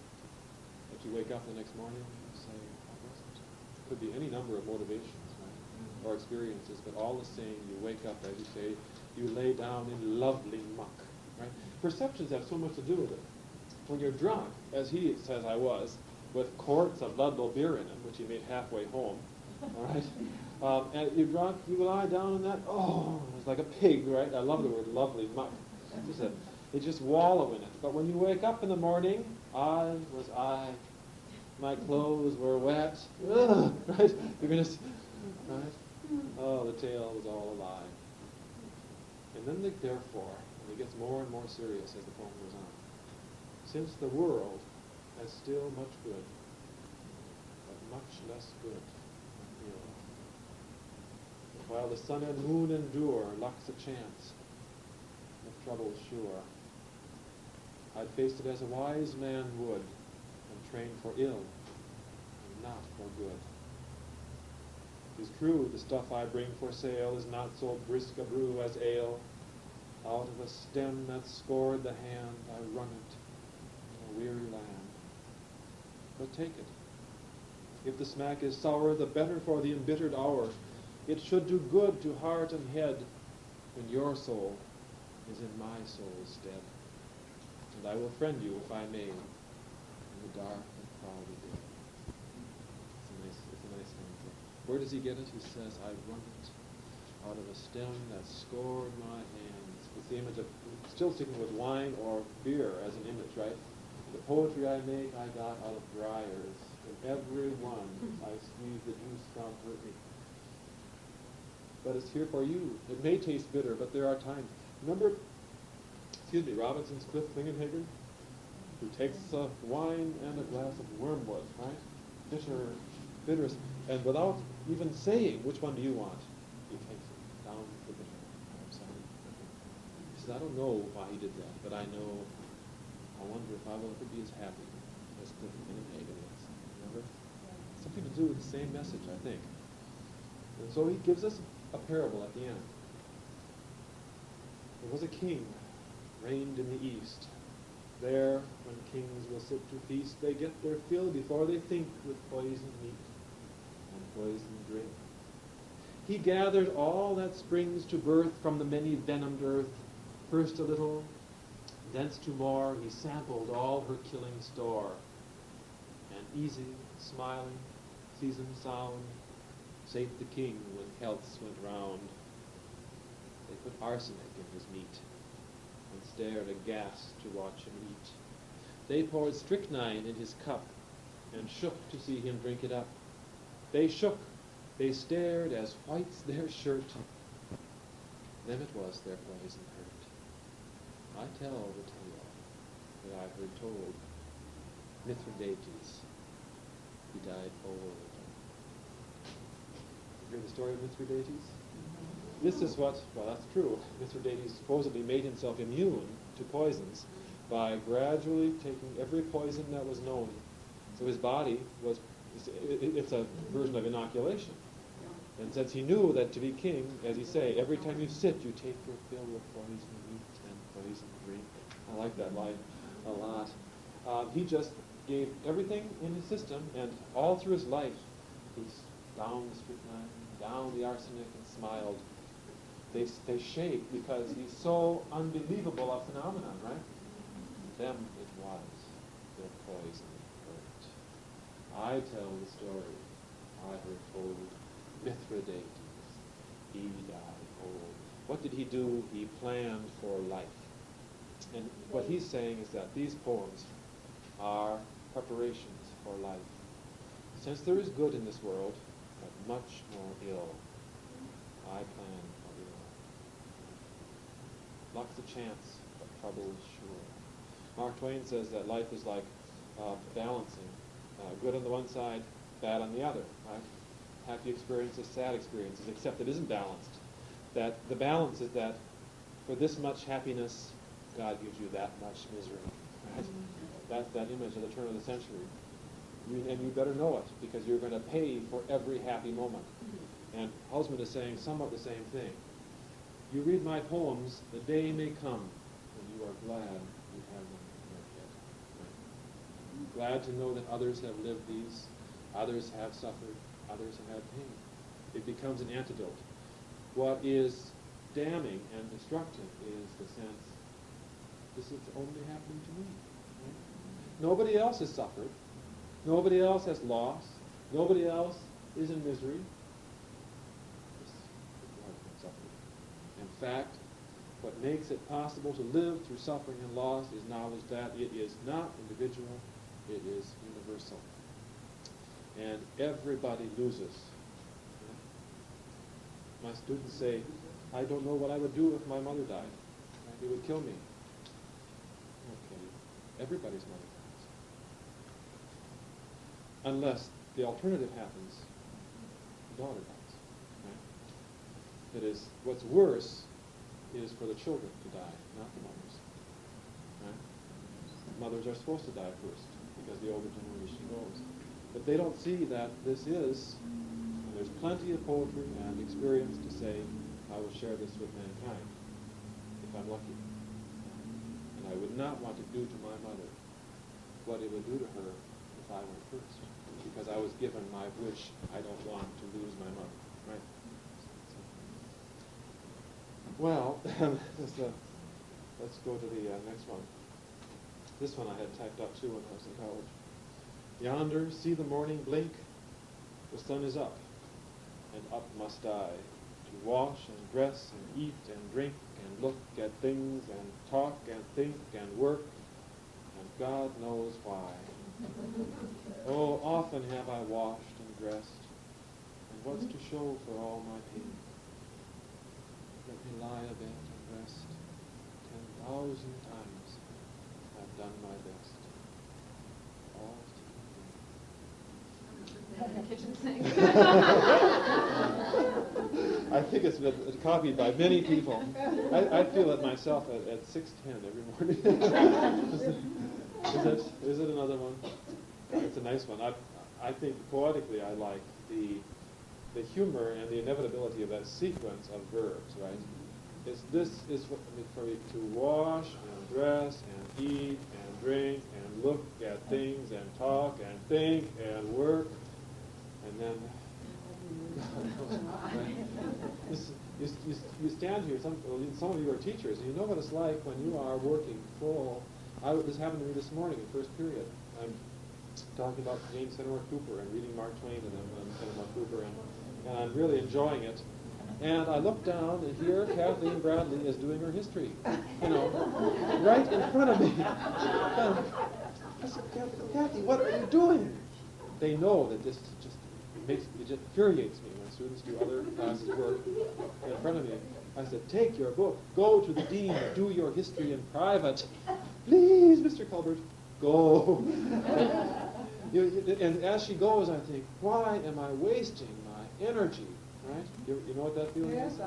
But you wake up the next morning and say, I wasn't. It could be any number of motivations, right? Or experiences, but all the same, you wake up, as you say, you lay down in lovely muck, right? Perceptions have so much to do with it. When you're drunk, as he says I was, with quarts of Ludlow beer in him, which he made halfway home, all right? And you're drunk, you lie down in that, it's like a pig, right? I love the word lovely muck. You just wallow in it. But when you wake up in the morning, I was I. My clothes were wet. Ugh, right? You're going to, right? Oh, the tale was all a lie. And then therefore, and it gets more and more serious as the poem goes on. Since the world has still much good, but much less good than ill. But while the sun and moon endure, luck's a chance, if trouble's sure. I'd face it as a wise man would, and train for ill, and not for good. 'Tis true, the stuff I bring for sale is not so brisk a brew as ale. Out of a stem that scored the hand, I wrung it in a weary land. But take it. If the smack is sour, the better for the embittered hour. It should do good to heart and head, when your soul is in my soul's stead. And I will friend you, if I may, in the dark and cloudy day. It's a nice thing. Where does he get it? He says, I wrung it out of a stem that scored my hands. It's the image of, still sticking with wine or beer as an image, right? The poetry I make, I got out of briars. In every one, I squeeze the juice from hurt me. But it's here for you. It may taste bitter, but there are times. Remember, Robinson's Cliff Klingenhagen, who takes wine and a glass of wormwood, right? Bitter, and without even saying, which one do you want? He takes it down the bitter. I'm sorry. He says, I don't know why he did that, but I wonder if I will ever be as happy as Cliff Klingenhagen is. Remember? Something to do with the same message, I think. And so he gives us a parable at the end. There was a king reigned in the east. There, when kings will sit to feast, they get their fill before they think with poisoned meat and poisoned drink. He gathered all that springs to birth from the many venomed earth, first a little, thence to more, he sampled all her killing store. And easy, smiling, seasoned sound, sate the king when healths went round. They put arsenic in his meat, and stared aghast to watch him eat. They poured strychnine in his cup, and shook to see him drink it up. They shook, they stared as white's their shirt. Them it was their poison hurt. I tell the tale that I heard told. Mithridates, he died old. You hear the story of Mithridates? This is what, well, that's true. Mithridates supposedly made himself immune to poisons by gradually taking every poison that was known. So his body was, it's a version of inoculation. And since he knew that to be king, as he say, every time you sit, you take your fill of poison eat and poison drink. I like that line a lot. He just gave everything in his system, and all through his life, he's down the street line, down the arsenic, and smiled. They shake because he's so unbelievable a phenomenon, right? Them it was their poison hurt. I tell the story I heard told. Mithridates, he died old. What did he do? He planned for life. And what he's saying is that these poems are preparations for life. Since there is good in this world, but much more ill, I plan for ill. Luck's a chance, but trouble is sure. Mark Twain says that life is like balancing. Good on the one side, bad on the other, right? Happy experiences, sad experiences, except it isn't balanced. That the balance is that for this much happiness, God gives you that much misery. Right? That's that image of the turn of the century. And you better know it, because you're going to pay for every happy moment. And Housman is saying somewhat the same thing. You read my poems, the day may come when you are glad you have them yet. Right? Glad to know that others have lived these, others have suffered, others have had pain. It becomes an antidote. What is damning and destructive is the sense, this is only happening to me. Right? Nobody else has suffered. Nobody else has lost. Nobody else is in misery. This has been suffering. In fact, what makes it possible to live through suffering and loss is knowledge that it is not individual, it is universal. And everybody loses. My students say, I don't know what I would do if my mother died. It would kill me. Okay, everybody's mother dies. Unless the alternative happens, the daughter dies. Right? That is, what's worse is for the children to die, not the mothers. Right? Mothers are supposed to die first, because the older generation goes. But they don't see that this is, there's plenty of poetry and experience to say, I will share this with mankind, if I'm lucky. And I would not want to do to my mother what it would do to her if I went first, because I was given my wish, I don't want to lose my mother, right? Well, let's go to the next one. This one I had typed up too when I was in college. Yonder, see the morning blink, the sun is up, and up must I, to wash and dress and eat and drink and look at things and talk and think and work, and God knows why. Oh, often have I washed and dressed, and what's to show for all my pain? Let me lie abed and rest. 10,000 times I've done my best. All The kitchen sink. I think it's been copied by many people. I feel it myself at 6:10 every morning. Is it another one? It's a nice one. I think poetically I like the humor and the inevitability of that sequence of verbs, right? This is for you to wash and dress and eat and drink and look at things and talk and think and work. And then, you stand here, some of you are teachers, and you know what it's like when you are working full. This happened to me this morning in first period. I'm talking about James Fenimore Cooper and reading Mark Twain to them and Fenimore Cooper, and I'm really enjoying it. And I look down, and here Kathleen Bradley is doing her history, right in front of me. And I said, Kathy, what are you doing? They know that this is just It just infuriates me when students do other classes' work in front of me. I said, take your book, go to the dean, do your history in private. Please, Mr. Culbert, go. And as she goes, I think, why am I wasting my energy? Right? You know what that feeling is?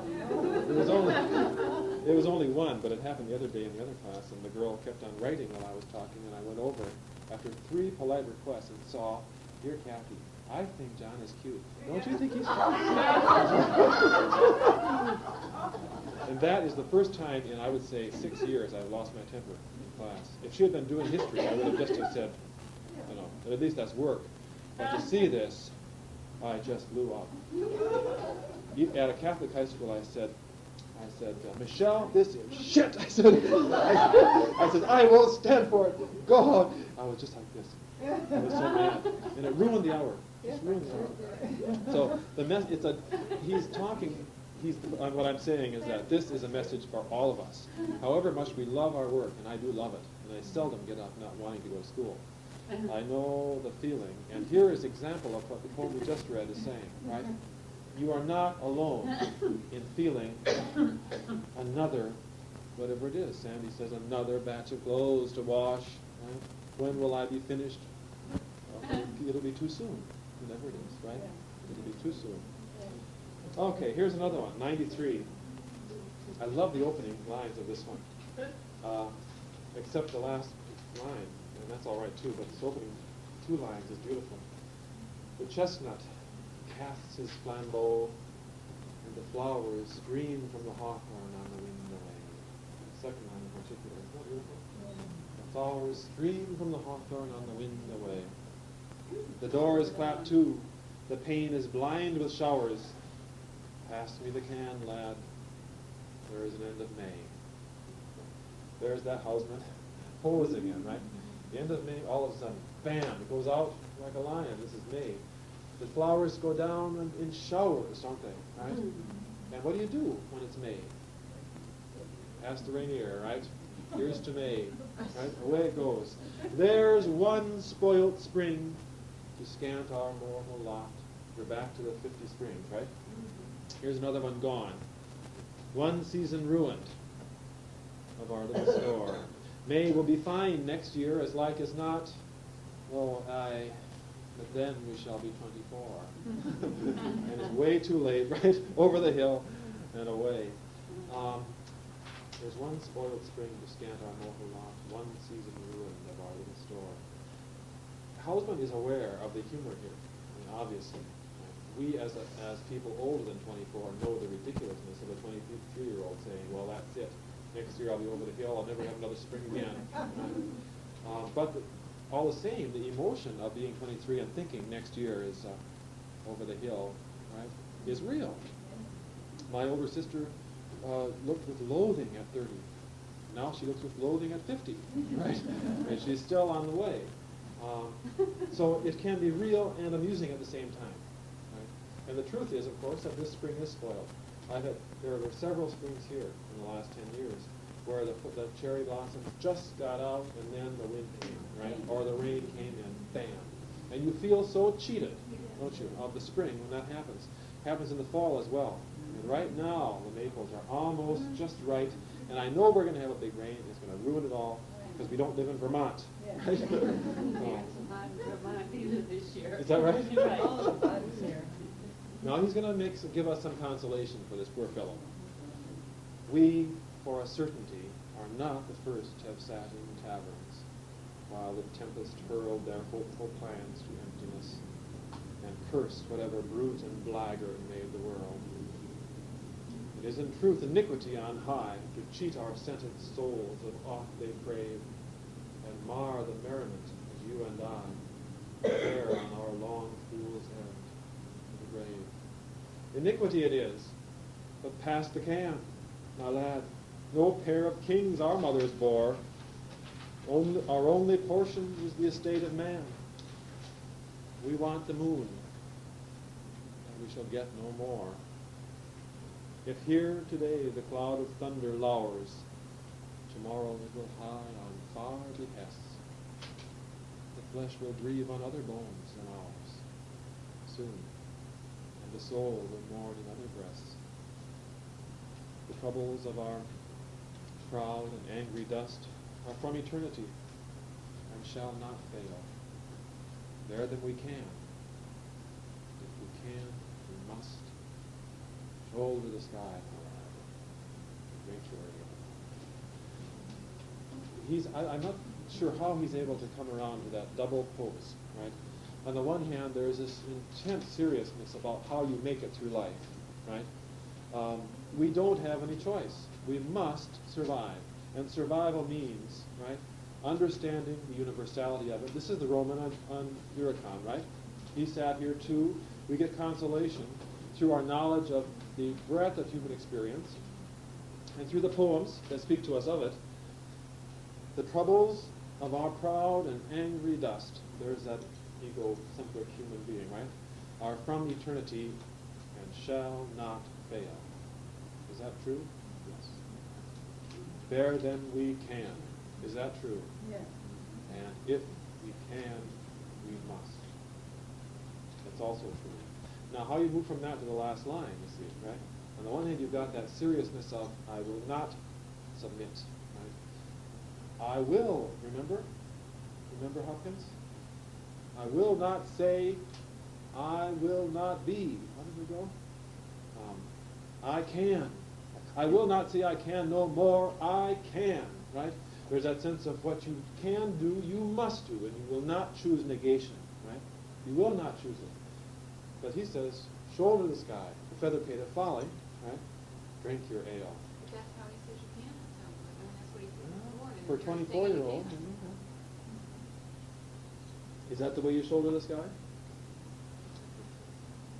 It was only one, but it happened the other day in the other class, and the girl kept on writing while I was talking, and I went over after 3 polite requests and saw, dear Kathy, I think John is cute. Don't you think he's cute? And that is the first time in, I would say, 6 years I've lost my temper in class. If she had been doing history, I would have just have said, you know, but at least that's work. But to see this, I just blew up. At a Catholic high school, I said, Michelle, this is shit. I said, I won't stand for it. God. I was just like this. I was so mad. And it ruined the hour. Just ruined the hour. So he's talking, what I'm saying is that this is a message for all of us. However much we love our work, and I do love it, and I seldom get up not wanting to go to school. I know the feeling, and here is an example of what the poem we just read is saying, right? You are not alone in feeling another, whatever it is. Sandy says, another batch of clothes to wash. Right? When will I be finished? It'll be too soon, whatever it is, right? It'll be too soon. Okay, here's another one, 93. I love the opening lines of this one, except the last line. And that's all right too, but this opening 2 lines is beautiful. The chestnut casts his flambeaux, and the flowers stream from the hawthorn on the wind away. The second line in particular, isn't that beautiful? The flowers stream from the hawthorn on the wind away. The door is clapped to, the pane is blind with showers. Pass me the can, lad, there is an end of May. There's that Housman posing him, right? The end of May, all of a sudden, bam, it goes out like a lion. This is May. The flowers go down in showers, don't they? Right? And what do you do when it's May? Pass the rainier, right? Here's to May. Right? Away it goes. There's one spoilt spring to scant our mortal lot. We're back to the 50 springs, right? Here's another one gone. One season ruined of our little store. May will be fine next year, as like as not. Oh, aye, but then we shall be 24. And it's way too late, right? Over the hill and away. There's one spoiled spring to scant our mortal lot, one season ruined of our little store. Housman is aware of the humor here, I mean, obviously. We, as people older than 24, know the ridiculousness of a 23-year-old saying, well, that's it. Next year I'll be over the hill, I'll never have another spring again. But all the same, the emotion of being 23 and thinking next year is over the hill, right, is real. My older sister looked with loathing at 30. Now she looks with loathing at 50, right? And she's still on the way. So it can be real and amusing at the same time. Right? And the truth is, of course, that this spring is spoiled. There were several springs here in the last 10 years where the cherry blossoms just got out and then the wind came, right? Or the rain came in, bam. And you feel so cheated, don't you, of the spring when that happens. Happens in the fall as well. And right now, the maples are almost just right. And I know we're going to have a big rain. It's going to ruin it all because we don't live in Vermont. Right? It's not Vermont either this year. Is that right? Right. Now he's going to give us some consolation for this poor fellow. We, for a certainty, are not the first to have sat in taverns while the tempest hurled their hopeful plans to emptiness and cursed whatever brute and blackguard made the world. It is in truth iniquity on high to cheat our sentenced souls of aught they crave and mar the merriment as you and I bear on our long fool's errand to the grave. Iniquity it is, but past the can, my lad. No pair of kings our mothers bore. Our only portion is the estate of man. We want the moon, and we shall get no more. If here today the cloud of thunder lowers, tomorrow it will hide on far behests. The flesh will grieve on other bones than ours. Soon the soul when mourned in other breasts. The troubles of our proud and angry dust are from eternity, and shall not fail. Bear them we can. If we can, we must. Shoulder the sky, however. Drink your ale. I'm not sure how he's able to come around to that double pose, right? On the one hand, there is this intense seriousness about how you make it through life, right? We don't have any choice. We must survive. And survival means, right, understanding the universality of it. This is the Roman on Uricon, right? He sat here too. We get consolation through our knowledge of the breadth of human experience and through the poems that speak to us of it. The troubles of our proud and angry dust, there's that egocentric human being, right, are from eternity and shall not fail. Is that true? Yes. Bear them we can. Is that true? Yes. And if we can, we must. That's also true. Now, how you move from that to the last line, you see, right? On the one hand, you've got that seriousness of, I will not submit, right? I will, remember? Remember Hopkins? I will not say, I will not be. How did we go? I can. I will not say I can no more. I can, right? There's that sense of what you can do, you must do, and you will not choose negation, right? You will not choose it. But he says, shoulder the sky, the feather-pated folly, right? Drink your ale. But that's how he says you can, it sounds like. I mean, that's what he says before. For a 24-year-old. Is that the way you shoulder the sky?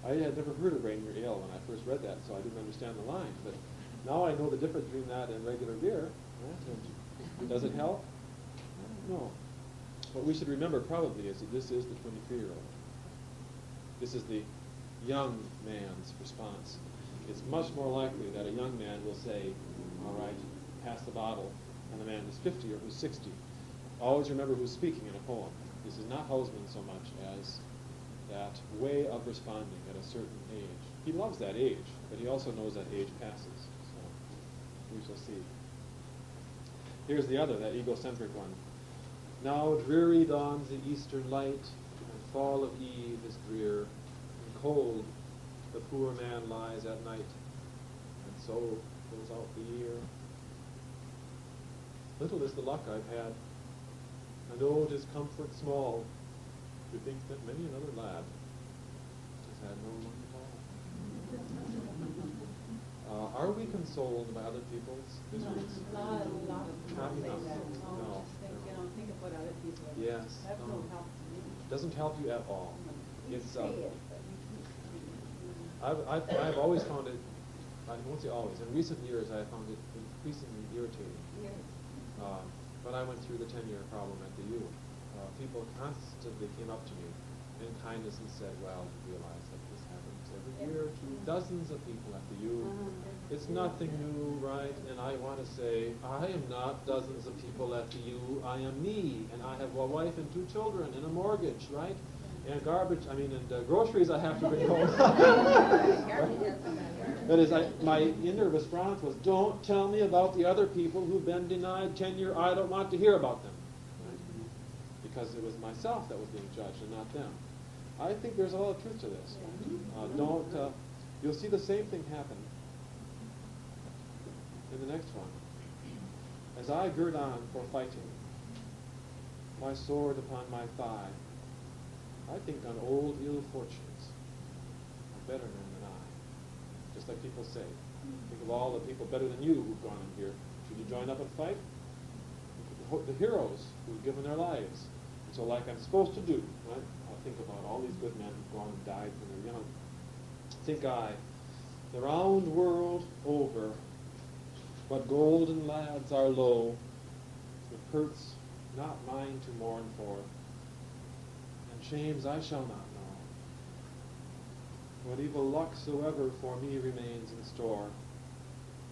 I had never heard of Rain Your Ale when I first read that, so I didn't understand the line. But now I know the difference between that and regular beer. Right? Does it help? No. What we should remember probably is that this is the 23-year-old. This is the young man's response. It's much more likely that a young man will say, all right, pass the bottle, and the man who's 50 or who's 60. Always remember who's speaking in a poem. This is not Housman so much as that way of responding at a certain age. He loves that age, but he also knows that age passes. So we shall see. Here's the other, that egocentric one. Now dreary dawns the eastern light, and fall of eve is drear, and cold the poor man lies at night, and so goes out the year. Little is the luck I've had, and oh, 'tis comfort small to think that many another lad has had no luck at all. Are we consoled by other people's miseries? Not of Not people enough. say that. No. Think of what other people are. Yes. That No. don't help me. Doesn't help you at all. You It's say it, but you I've always found it, I won't say always, in recent years I found it increasingly irritating. can't. When I went through the 10-year problem at the U, people constantly came up to me in kindness and said, well, you realize that this happens every year to dozens of people at the U. It's nothing new, right? And I want to say, I am not dozens of people at the U. I am me, and I have a wife and 2 children and a mortgage, right? And groceries I have to bring home. That is, my inner response was, don't tell me about the other people who've been denied tenure. I don't want to hear about them. Right? Because it was myself that was being judged and not them. I think there's a lot of truth to this. You'll see the same thing happen in the next one. As I gird on for fighting, my sword upon my thigh, I think on old ill fortunes are better known than I. Just like people say. Think of all the people better than you who've gone in here. Should you join up and fight? The heroes who've given their lives. And so like I'm supposed to do, right? I'll think about all these good men who've gone and died when they're young. Think I, the round world over, what golden lads are low, with hurts not mine to mourn for, and shames I shall not know. What evil luck soever for me remains in store,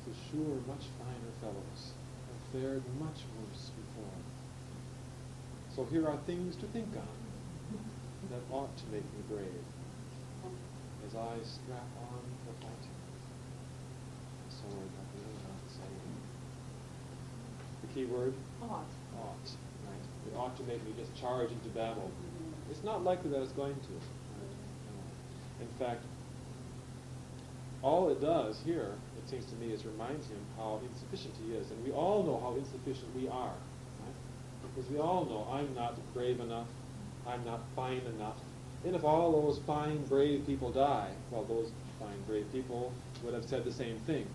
'tis sure much finer fellows have fared much worse before. So here are things to think on that ought to make me brave. as I strap on the fighting sword of the outside. The key word? Ought. Ought. Right? It ought to make me just charge into battle. It's not likely that it's going to. Right? No. In fact, all it does here, it seems to me, is remind him how insufficient he is. And we all know how insufficient we are. Right? Because we all know I'm not brave enough, I'm not fine enough. And if all those fine, brave people die, well, those fine, brave people would have said the same thing.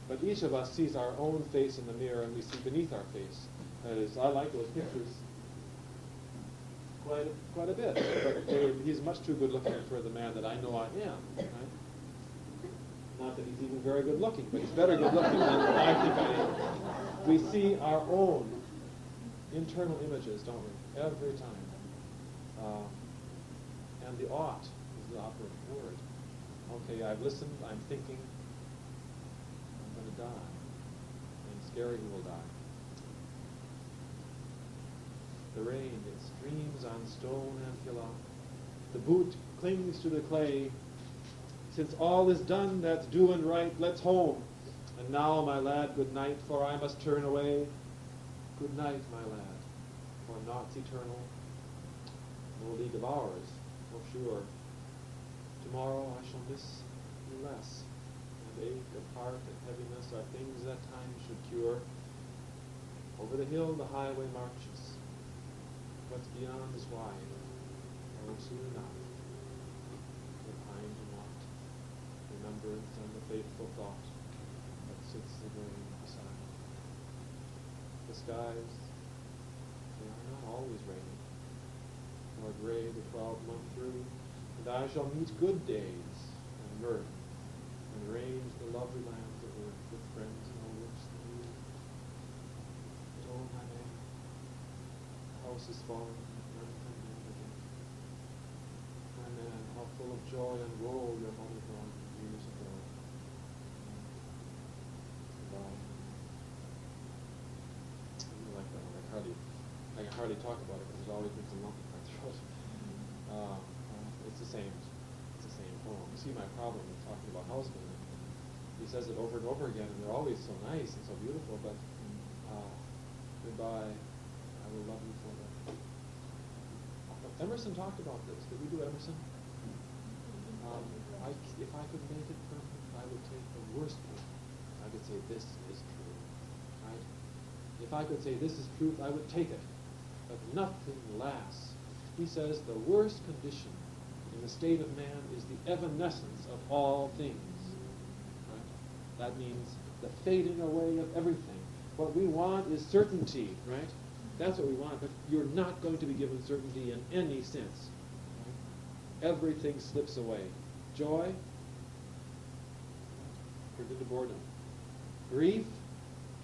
But each of us sees our own face in the mirror, and we see beneath our face. That is, I like those pictures quite a bit. But he's much too good looking for the man that I know I am. Right? Not that he's even very good looking, but he's better good looking than I think I am. We see our own internal images, don't we? Every time. And the ought is the operative word. Okay, I've listened, I'm thinking, I'm going to die. And scary he will die. The rain, it streams on stone and hillock. The boot clings to the clay. Since all is done that's due and right, let's home. And now, my lad, good night, for I must turn away. Good night, my lad, for naught's eternal. No league of ours, oh sure. Tomorrow I shall miss you less, and ache of heart and heaviness are things that time should cure. Over the hill the highway marches. What's beyond is wide. Oh, soon enough. Behind and not remembrance and the faithful thought that sits the grave beside. The skies, they are not always raining, nor gray the 12-month through, and I shall meet good days and mirth, and range the lovely lands of earth with friends more rich than you. But oh, my man, the house is fallen, and none can build again. My man, how full of joy and woe your mother brought years ago. And I like that one. I can hardly talk about it because it always makes a lump in my throat. It's the same poem. You see my problem with talking about Housman. He says it over and over again, and they're always so nice and so beautiful, but goodbye, I will love you forever. Emerson talked about this. Did we do Emerson? If I could make it perfect, I would take the worst one. I could say, this is true. Right? If I could say, this is truth, I would take it. But nothing lasts. He says the worst condition in the state of man is the evanescence of all things. Right? That means the fading away of everything. What we want is certainty, right? That's what we want, but you're not going to be given certainty in any sense. Right? Everything slips away. Joy turns into boredom. Grief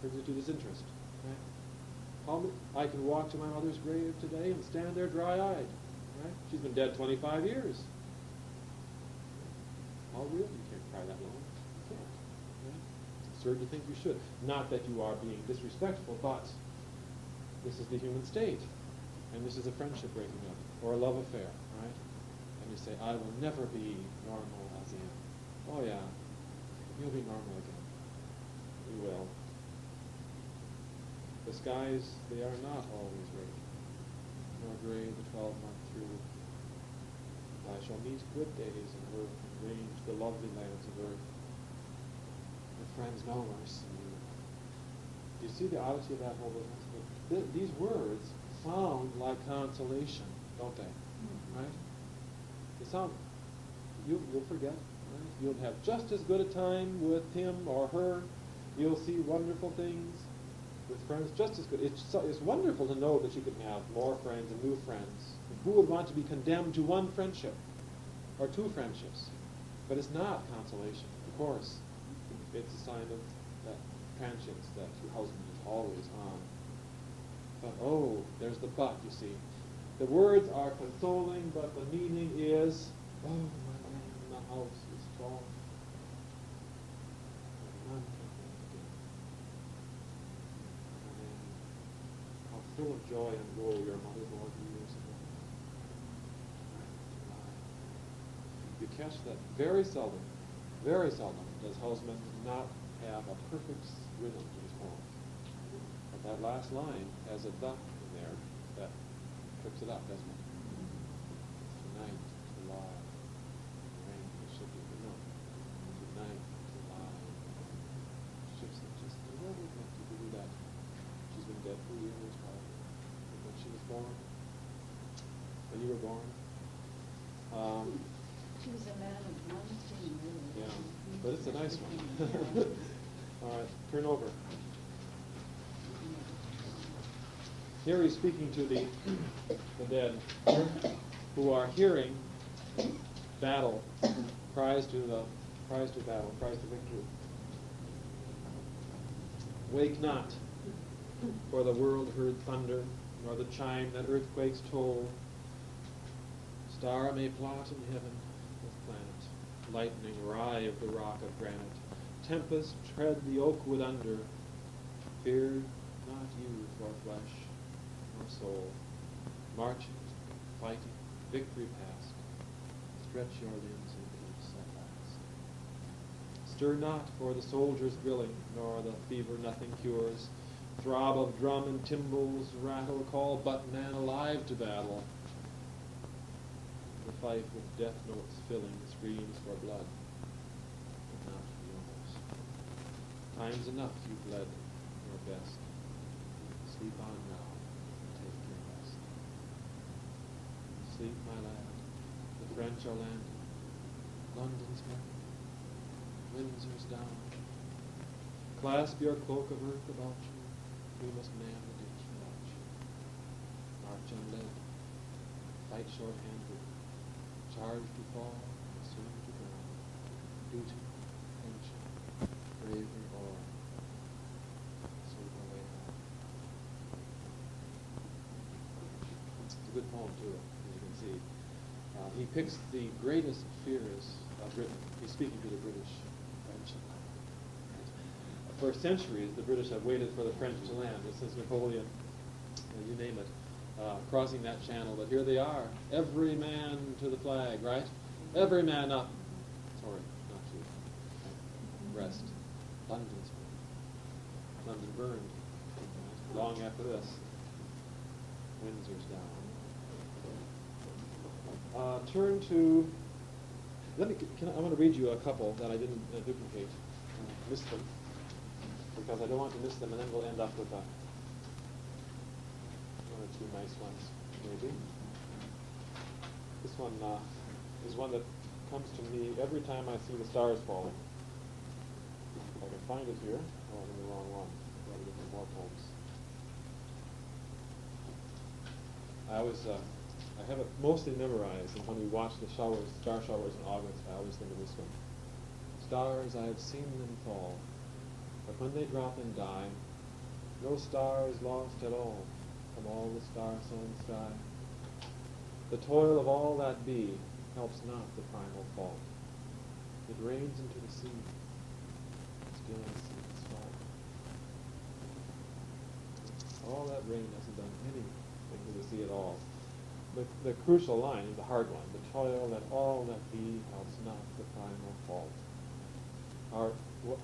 turns into disinterest. Right? I can walk to my mother's grave today and stand there dry-eyed. Right? She's been dead 25 years. Oh, really? You can't cry that long. You can't. Right? It's absurd to think you should. Not that you are being disrespectful, but this is the human state. And this is a friendship breaking up, or a love affair, right? And you say, I will never be normal as I am. Oh yeah, you'll be normal again. You will. The skies, they are not always red, nor gray the 12-month through. I shall meet good days in earth and range the lovely lands of earth. With friends no worse than you. Do you see the oddity of that whole business? These words sound like consolation, don't they? Right? They sound, you'll forget. Right? You'll have just as good a time with him or her. You'll see wonderful things with friends just as good. It's wonderful to know that you can have more friends and new friends. Who would want to be condemned to one friendship or two friendships? But it's not consolation, of course. It's a sign of that transience that your husband is always on. But oh, there's the but, you see. The words are consoling, but the meaning is, oh, my man, the house is fallen. None can build again. My man, how full of joy and woe your mother bore years ago. You catch that very seldom does Housman not have a perfect rhythm to his poem. But that last line has a the in there that trips it up, doesn't it? Tonight, to lie, rain, it should be the note. Tonight, to lie, shifts it just a little bit to do that. She's been dead for years, probably. But when she was born, when you were born, She was a man of one thing, really. yeah, but it's a nice one. All right, turn over. Here he's speaking to the dead who are hearing battle, cries to battle, cries to victory. Wake not, for the world heard thunder, nor the chime that earthquakes toll. Star may plot in heaven with planet, lightning rive the rock of granite, tempest tread the oak wood under. Fear not you for flesh nor soul, marching, fighting, victory past, stretch your limbs in peace at last. Stir not for the soldier's drilling, nor the fever nothing cures. Throb of drum and timbrels rattle, call but man alive to battle. The fife with death notes filling screams for blood, but not yours. Times enough you bled your best. Sleep on now, take your rest. Sleep, my lad, the French are landing, London's coming, Windsor's down. Clasp your cloak of earth about you, we must man the ditch without you. March unled, fight short-handed, charge to fall, soon to drown. Duty, friendship, bravery, or so away now. It's a good poem too, as you can see. He picks the greatest fears of Britain. He's speaking to the British, French. For centuries, the British have waited for the French to land, since Napoleon, you name it, crossing that channel. But here they are, every man to the flag, right? Every man up. Sorry, not you. Rest. London's burned. London burned. Long after this. Windsor's down. Turn to. I'm going to read you a couple that I didn't duplicate. Missed them. Because I don't want to miss them, and then we'll end up with one or two nice ones, maybe. This one is one that comes to me every time I see the stars falling. If I can find it here. Oh, I'm in the wrong one. I've got to get some more poems. I have it mostly memorized, and when we watch the showers, star showers in August, I always think of this one. Stars, I have seen them fall. But when they drop and die, no star is lost at all from all the star-sown sky. The toil of all that be helps not the primal fault. It rains into the sea, still I see its fall. All that rain hasn't done anything to the sea at all. The crucial line is the hard one. The toil that all that be helps not the primal fault.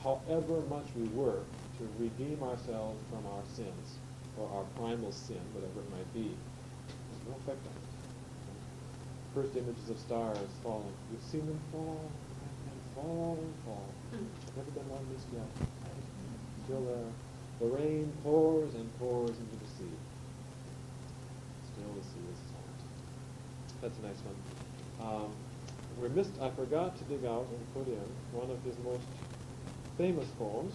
However much we work to redeem ourselves from our sins, or our primal sin, whatever it might be, there's no effect on it. First images of stars falling. You've seen them fall and fall and fall. Never been one missed yet. Still the rain pours and pours into the sea. Still the sea is salt. That's a nice one. I forgot to dig out and put in one of his most famous poems.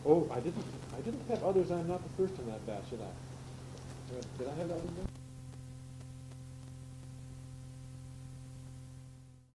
Oh, I didn't have others. I'm not the first in that batch, did I? Did I have that one there?